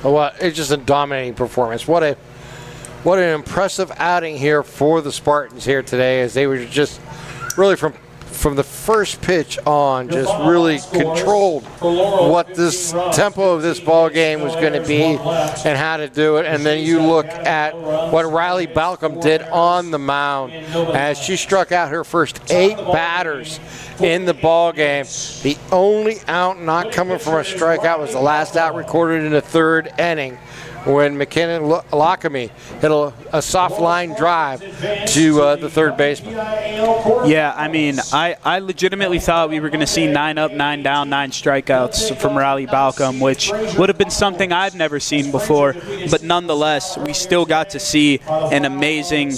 Well, it's just a dominating performance. What an impressive outing here for the Spartans here today, as they were just really from the first pitch on just really controlled what this tempo of this ball game was going to be and how to do it. And then you look at what Riley Balcom did on the mound as she struck out her first 8 batters in the ball game. The only out not coming from a strikeout was the last out recorded in the 3rd inning, when McKinnon Lockamy hit a soft line drive to the third baseman. Yeah, I mean, I legitimately thought we were going to see 9 up, 9 down, 9 strikeouts from Riley Balcom, which would have been something I'd never seen before. But nonetheless, we still got to see an amazing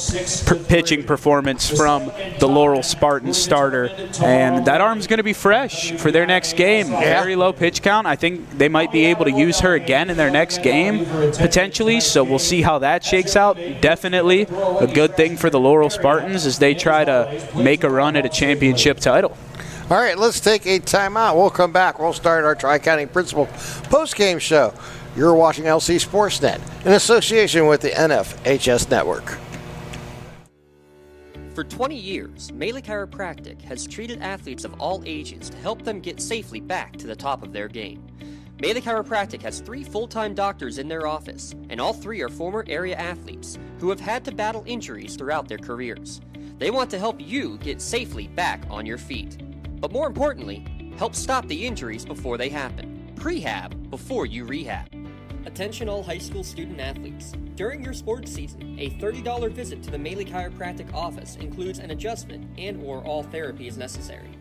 pitching performance from the Laurel Spartans starter. And that arm's going to be fresh for their next game. Very low pitch count. I think they might be able to use her again in their next game, potentially. So we'll see how that shakes out. Definitely a good thing for the Laurel Spartans as they try to make a run at a championship title. All right, let's take a timeout. We'll come back. We'll start our Tri-County Principal post-game show. You're watching LC SportsNet in association with the NFHS Network. For 20 years, Melee Chiropractic has treated athletes of all ages to help them get safely back to the top of their game. Melee Chiropractic has 3 full-time doctors in their office, and all 3 are former area athletes who have had to battle injuries throughout their careers. They want to help you get safely back on your feet. But more importantly, help stop the injuries before they happen. Prehab before you rehab. Attention all high school student athletes. During your sports season, a $30 visit to the Melee Chiropractic office includes an adjustment and/or all therapy is necessary.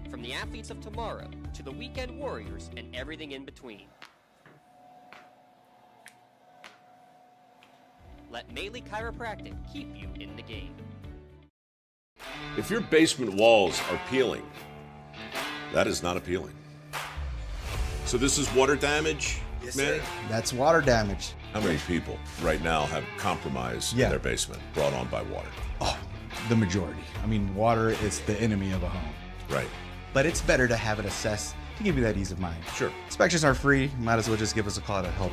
From the athletes of tomorrow to the weekend warriors and everything in between. Let Melee Chiropractic keep you in the game. If your basement walls are peeling, that is not appealing. So this is water damage, yes, man? Sir. That's water damage. How many people right now have compromise in their basement brought on by water? Oh, the majority. I mean, water is the enemy of a home. Right. But it's better to have it assessed to give you that ease of mind. Sure. Inspections are free. Might as well just give us a call to help.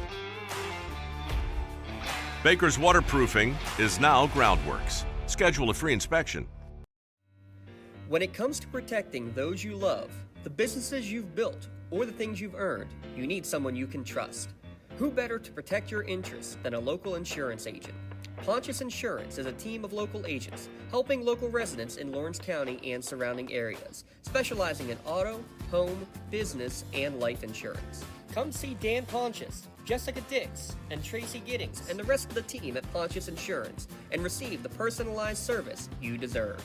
Baker's Waterproofing is now Groundworks. Schedule a free inspection. When it comes to protecting those you love, the businesses you've built, or the things you've earned, you need someone you can trust. Who better to protect your interests than a local insurance agent? Pontius Insurance is a team of local agents helping local residents in Lawrence County and surrounding areas, specializing in auto, home, business, and life insurance. Come see Dan Pontius, Jessica Dix, and Tracy Giddings, and the rest of the team at Pontius Insurance, and receive the personalized service you deserve.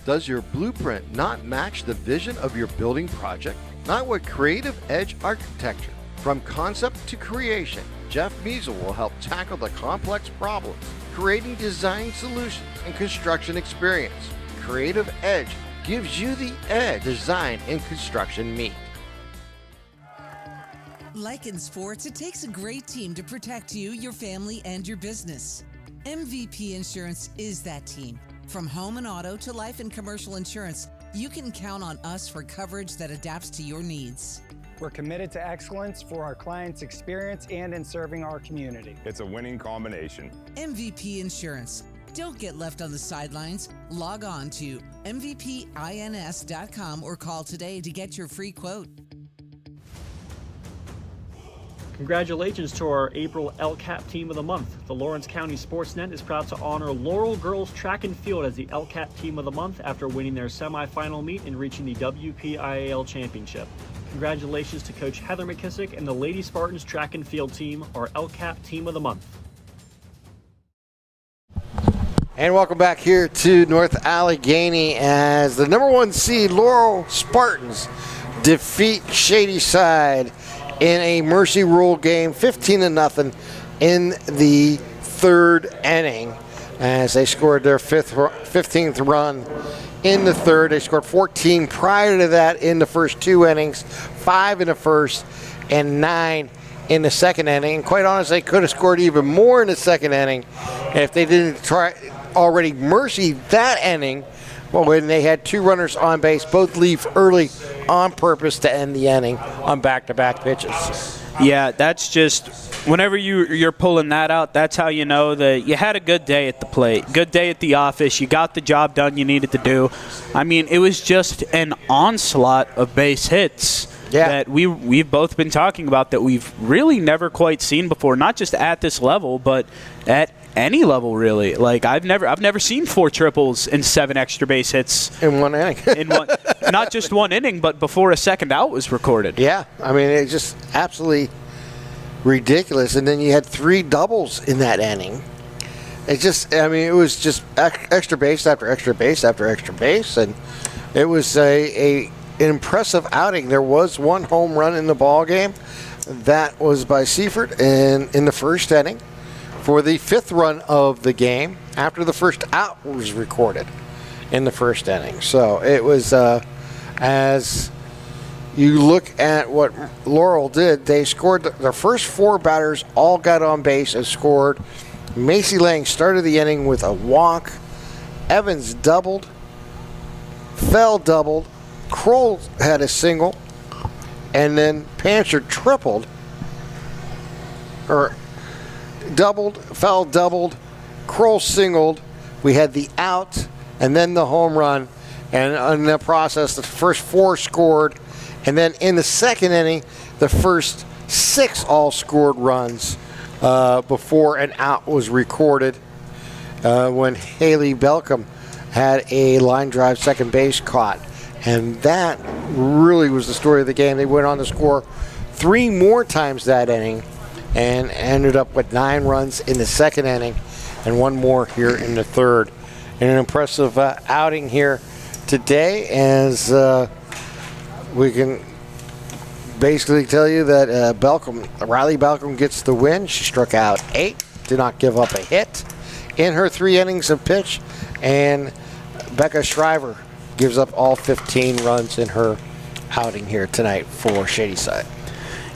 Does your blueprint not match the vision of your building project? Not with Creative Edge Architecture. From concept to creation, Jeff Measle will help tackle the complex problems, creating design solutions and construction experience. Creative Edge gives you the edge design and construction meet. Like in sports, it takes a great team to protect you, your family, and your business. MVP Insurance is that team. From home and auto to life and commercial insurance, you can count on us for coverage that adapts to your needs. We're committed to excellence for our clients' experience and in serving our community. It's a winning combination. MVP Insurance. Don't get left on the sidelines. Log on to mvpins.com or call today to get your free quote. Congratulations to our April LCAP Team of the Month. The Lawrence County SportsNet is proud to honor Laurel Girls Track and Field as the LCAP Team of the Month after winning their semifinal meet and reaching the WPIAL Championship. Congratulations to Coach Heather McKissick and the Lady Spartans Track and Field Team, our LCAP Team of the Month. And welcome back here to North Allegheny as the number 1 seed Laurel Spartans defeat Shady side in a Mercy Rule game, 15-0 in the 3rd inning as they scored their 15th run in the 3rd. They scored 14 prior to that in the first 2 innings, 5 in the first and 9 in the 2nd inning. And quite honestly, they could have scored even more in the 2nd inning if they didn't try already mercy that inning. Well, when they had 2 runners on base, both leave early on purpose to end the inning on back-to-back pitches. Yeah, that's just, whenever you're pulling that out, that's how you know that you had a good day at the plate, good day at the office, you got the job done you needed to do. I mean, it was just an onslaught of base hits that we've both been talking about that we've really never quite seen before, not just at this level, but at any level, really. Like, I've never seen 4 triples and 7 extra base hits in one inning. Not just one inning, but before a second out was recorded. Yeah, I mean, it's just absolutely ridiculous. And then you had 3 doubles in that inning. It was just extra base after extra base after extra base, and it was an impressive outing. There was 1 home run in the ball game. That was by Seifert in the first inning for the 5th run of the game after the first out was recorded in the first inning. So it was, as you look at what Laurel did, they scored their first 4 batters, all got on base and scored. Macy Lang started the inning with a walk. Evans doubled. Fell doubled. Kroll had a single. And then Pancher tripled. Or doubled, Fell doubled. Kroll singled. We had the out and then the home run. And in the process, the first 4 scored. And then in the second inning, the first 6 all scored runs before an out was recorded when Haley Belcom had a line drive second base caught. And that really was the story of the game. They went on to score 3 more times that inning and ended up with 9 runs in the second inning and 1 more here in the third. And an impressive outing here today, as we can basically tell you that Riley Belcom gets the win. She struck out 8, did not give up a hit in her 3 innings of pitch, and Becca Shriver gives up all 15 runs in her outing here tonight for Shadyside.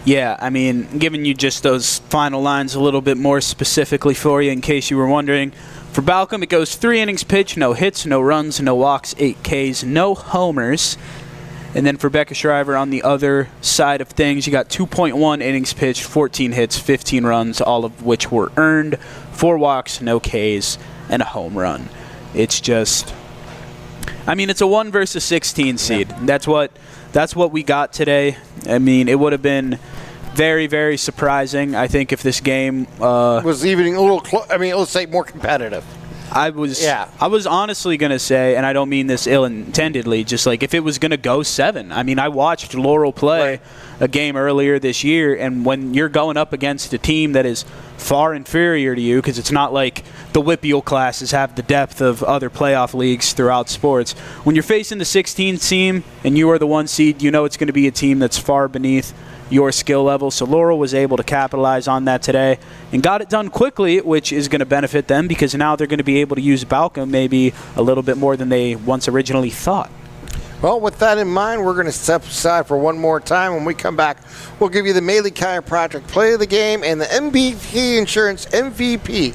Yeah, I mean, giving you just those final lines a little bit more specifically for you in case you were wondering. For Balcom, it goes 3 innings pitched, no hits, no runs, no walks, 8 Ks, no homers. And then for Becca Shriver on the other side of things, you got 2.1 innings pitched, 14 hits, 15 runs, all of which were earned, 4 walks, no Ks, and a home run. It's just, I mean, it's a 1 versus 16 seed. Yeah. That's what we got today. I mean, it would have been very, very surprising, I think, if this game was even a little let's say more competitive. I was honestly going to say, and I don't mean this ill-intendedly, just like if it was going to go 7. I mean, I watched Laurel play a game earlier this year, and when you're going up against a team that is far inferior to you, because it's not like the WPIAL classes have the depth of other playoff leagues throughout sports, when you're facing the 16th team and you are the 1 seed, you know it's going to be a team that's far beneath your skill level. So Laurel was able to capitalize on that today and got it done quickly, which is going to benefit them because now they're going to be able to use Balcom maybe a little bit more than they once originally thought. Well, with that in mind, we're going to step aside for one more time. When we come back, we'll give you the Maley Chiropractic Play of the Game and the MVP Insurance MVP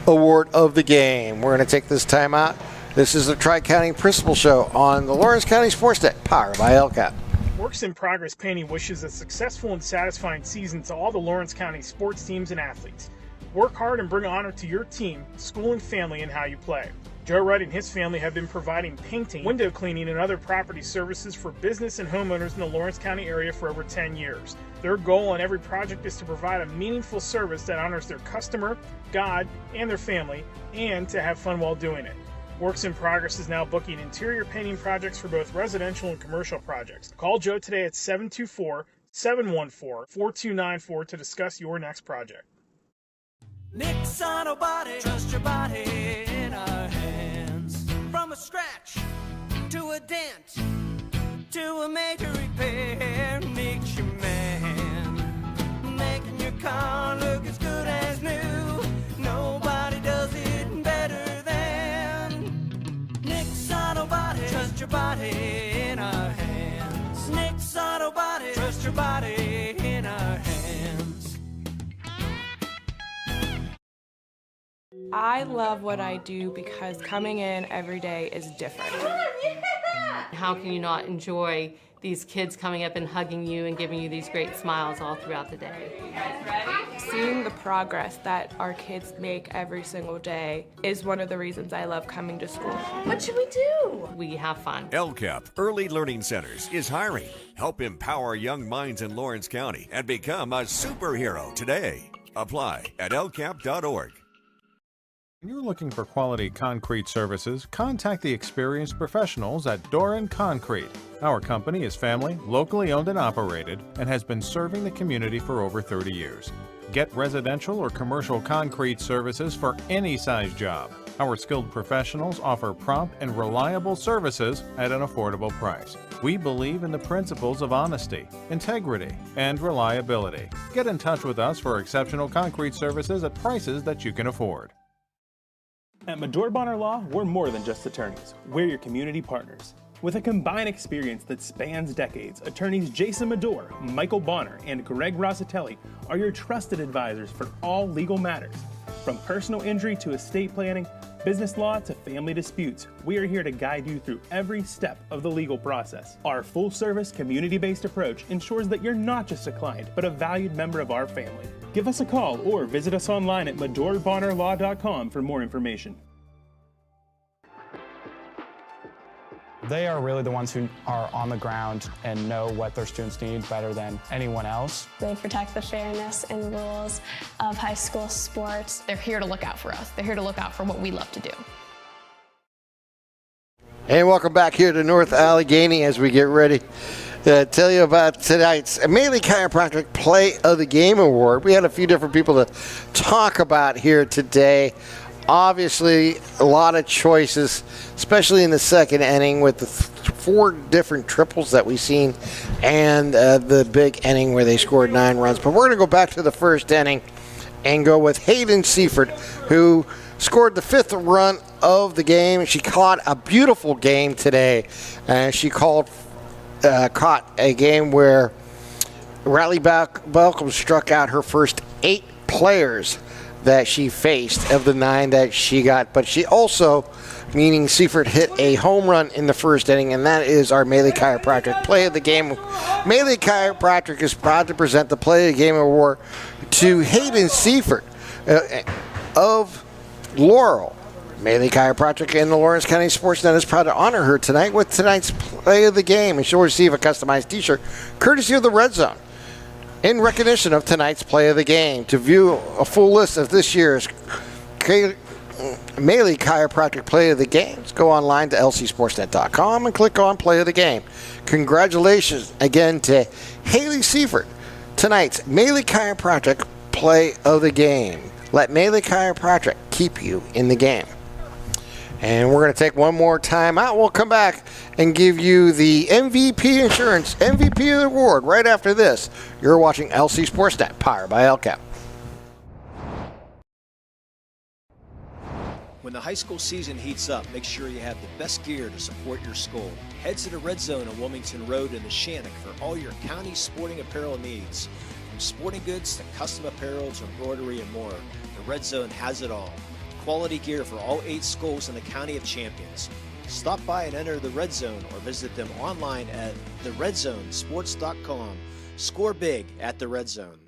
Award of the Game. We're going to take this time out. This is the Tri-County Principal Show on the Lawrence County SportsNet, powered by Acad. Works in Progress Painting wishes a successful and satisfying season to all the Lawrence County sports teams and athletes. Work hard and bring honor to your team, school, and family in how you play. Joe Wright and his family have been providing painting, window cleaning, and other property services for business and homeowners in the Lawrence County area for over 10 years. Their goal on every project is to provide a meaningful service that honors their customer, God, and their family, and to have fun while doing it. Works in Progress is now booking interior painting projects for both residential and commercial projects. Call Joe today at 724-714-4294 to discuss your next project. Nick's Auto Body, trust your body in our hands. From a scratch to a dent to a major repair, Nick's your man. Making your car look as good as new. Nobody does it better than Nick's Auto Body. Trust your body in our hands. Nick's Auto Body. Trust your body in our hands. I love what I do because coming in every day is different. How can you not enjoy these kids coming up and hugging you and giving you these great smiles all throughout the day? Seeing the progress that our kids make every single day is one of the reasons I love coming to school. What should we do? We have fun. LCAP Early Learning Centers is hiring. Help empower young minds in Lawrence County and become a superhero today. Apply at lcap.org. When you're looking for quality concrete services, contact the experienced professionals at Doran Concrete. Our company is family, locally owned and operated, and has been serving the community for over 30 years. Get residential or commercial concrete services for any size job. Our skilled professionals offer prompt and reliable services at an affordable price. We believe in the principles of honesty, integrity, and reliability. Get in touch with us for exceptional concrete services at prices that you can afford. At Medore Bonner Law, we're more than just attorneys. We're your community partners. With a combined experience that spans decades, attorneys Jason Medore, Michael Bonner, and Greg Rossitelli are your trusted advisors for all legal matters. From personal injury to estate planning, business law to family disputes, we are here to guide you through every step of the legal process. Our full-service, community-based approach ensures that you're not just a client, but a valued member of our family. Give us a call or visit us online at MedoreBonnerLaw.com for more information. They are really the ones who are on the ground and know what their students need better than anyone else. They protect the fairness and rules of high school sports. They're here to look out for us. They're here to look out for what we love to do. And welcome back here to North Allegheny as we get ready to tell you about tonight's Maley Chiropractic Play of the Game Award. We had a few different people to talk about here today. Obviously, a lot of choices, especially in the second inning with the 4 different triples that we've seen and the big inning where they scored 9 runs. But we're going to go back to the first inning and go with Hayden Seifert, who scored the 5th run of the game. She caught a beautiful game today. She caught a game where Riley Balcom struck out her first 8 players that she faced of the 9 that she got. But she also, meaning Seifert, hit a home run in the first inning, and that is our Maley Chiropractic Play of the Game. Maley Chiropractic is proud to present the Play of the Game Award to Hayden Seifert of Laurel. Maley Chiropractic and the Lawrence County SportsNet is proud to honor her tonight with tonight's Play of the Game, and she'll receive a customized t-shirt courtesy of the Red Zone in recognition of tonight's Play of the Game. To view a full list of this year's Maley Chiropractic Play of the Games, go online to lcsportsnet.com and click on Play of the Game. Congratulations again to Haley Seifert, tonight's Maley Chiropractic Play of the Game. Let Maley Chiropractic keep you in the game. And we're going to take one more time out. We'll come back and give you the MVP Insurance MVP Award right after this. You're watching LC SportsNet, powered by Acad. When the high school season heats up, make sure you have the best gear to support your school. Head to the Red Zone on Wilmington Road in the Shannock for all your county sporting apparel needs. From sporting goods to custom apparel to embroidery and more, the Red Zone has it all. Quality gear for all 8 schools in the County of Champions. Stop by and enter the Red Zone or visit them online at theredzonesports.com. Score big at the Red Zone.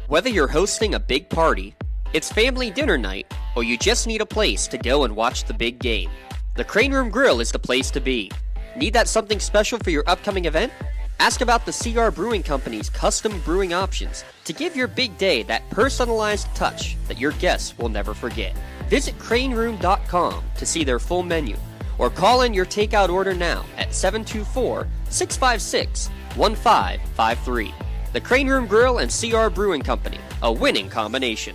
Whether you're hosting a big party, it's family dinner night, or you just need a place to go and watch the big game, the Crane Room Grill is the place to be. Need that something special for your upcoming event? Ask about the CR Brewing Company's custom brewing options to give your big day that personalized touch that your guests will never forget. Visit craneroom.com to see their full menu, or call in your takeout order now at 724-656-1553. The Crane Room Grill and CR Brewing Company, a winning combination.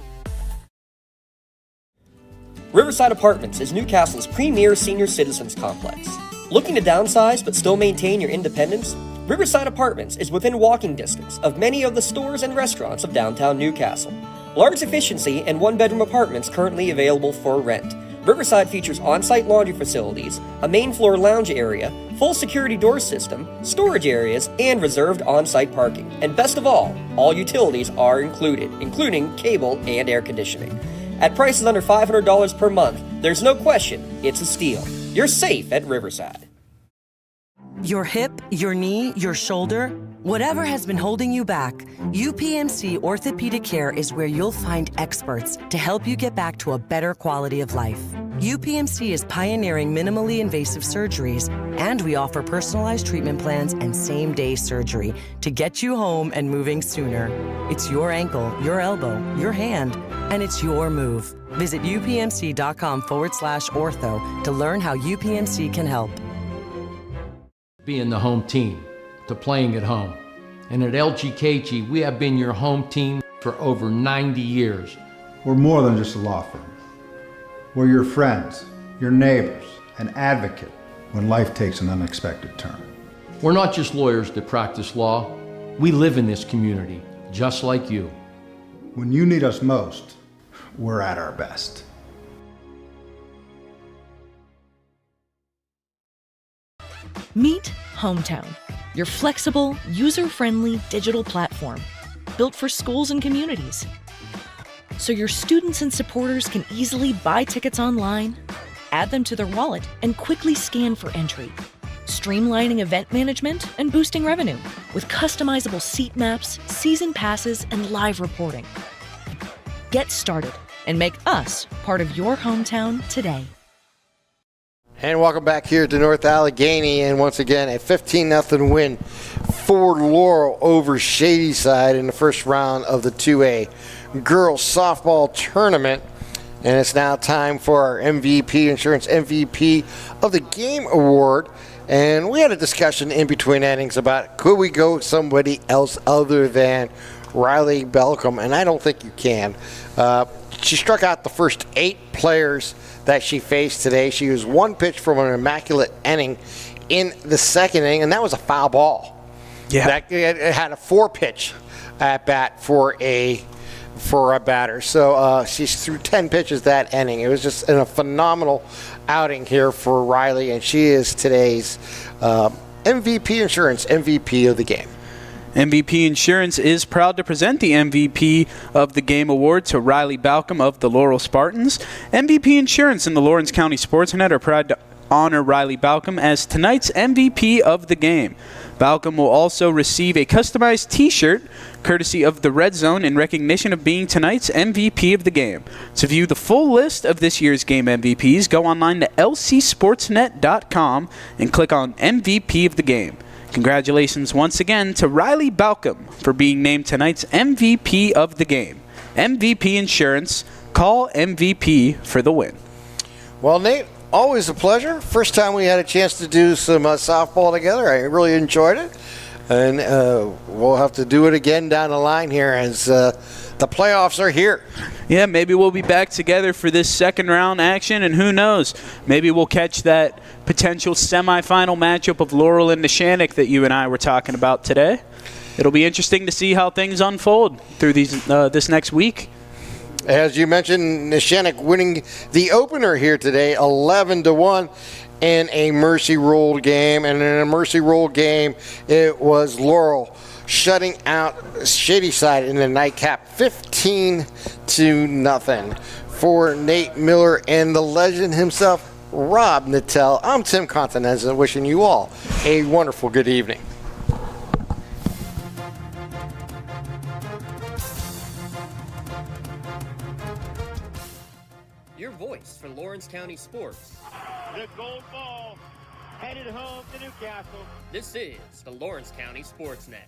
Riverside Apartments is Newcastle's premier senior citizens complex. Looking to downsize but still maintain your independence? Riverside Apartments is within walking distance of many of the stores and restaurants of downtown Newcastle. Large efficiency and 1-bedroom apartments currently available for rent. Riverside features on-site laundry facilities, a main floor lounge area, full security door system, storage areas, and reserved on-site parking. And best of all utilities are included, including cable and air conditioning. At prices under $500 per month, there's no question it's a steal. You're safe at Riverside. Your hip, your knee, your shoulder, whatever has been holding you back, UPMC Orthopedic Care is where you'll find experts to help you get back to a better quality of life. UPMC is pioneering minimally invasive surgeries, and we offer personalized treatment plans and same-day surgery to get you home and moving sooner. It's your ankle, your elbow, your hand, and it's your move. Visit upmc.com/ortho to learn how UPMC can help. Being the home team, to playing at home. And at LGKG, we have been your home team for over 90 years. We're more than just a law firm. We're your friends, your neighbors, an advocate when life takes an unexpected turn. We're not just lawyers that practice law. We live in this community, just like you. When you need us most, we're at our best. Meet Hometown, your flexible, user-friendly digital platform built for schools and communities. So your students and supporters can easily buy tickets online, add them to their wallet, and quickly scan for entry, streamlining event management and boosting revenue with customizable seat maps, season passes, and live reporting. Get started and make us part of your hometown today. And welcome back here to North Allegheny, and once again a 15-0 win for Laurel over Shady side in the first round of the 2A girls softball tournament. And it's now time for our MVP Insurance MVP of the Game Award. And we had a discussion in between innings about could we go with somebody else other than Riley Belcom, and I don't think you can. She struck out the first 8 players that she faced today. She was one pitch from an immaculate inning in the second inning, and that was a foul ball. Yeah, it had a 4-pitch at bat for a batter. So she threw 10 pitches that inning. It was just a phenomenal outing here for Riley, and she is today's MVP Insurance MVP of the game. MVP Insurance is proud to present the MVP of the Game Award to Riley Balcom of the Laurel Spartans. MVP Insurance and the Lawrence County SportsNet are proud to honor Riley Balcom as tonight's MVP of the game. Balcom will also receive a customized T-shirt courtesy of the Red Zone in recognition of being tonight's MVP of the game. To view the full list of this year's game MVPs, go online to lcsportsnet.com and click on MVP of the game. Congratulations once again to Riley Balcom for being named tonight's MVP of the game. MVP Insurance, call MVP for the win. Well, Nate, always a pleasure. First time we had a chance to do some softball together. I really enjoyed it. And we'll have to do it again down the line here as the playoffs are here. Yeah, maybe we'll be back together for this second round action, and who knows, maybe we'll catch that potential semifinal matchup of Laurel and Neshannock that you and I were talking about today. It'll be interesting to see how things unfold through this next week. As you mentioned, Neshannock winning the opener here today, 11-1 in a Mercy Rule game. And in a Mercy Rule game, it was Laurel shutting out Shady side in the nightcap, 15-0. For Nate Miller and the legend himself, Rob Nattel, I'm Tim Continenza, wishing you all a wonderful good evening. Your voice for Lawrence County sports. The gold ball headed home to Newcastle. This is the Lawrence County SportsNet.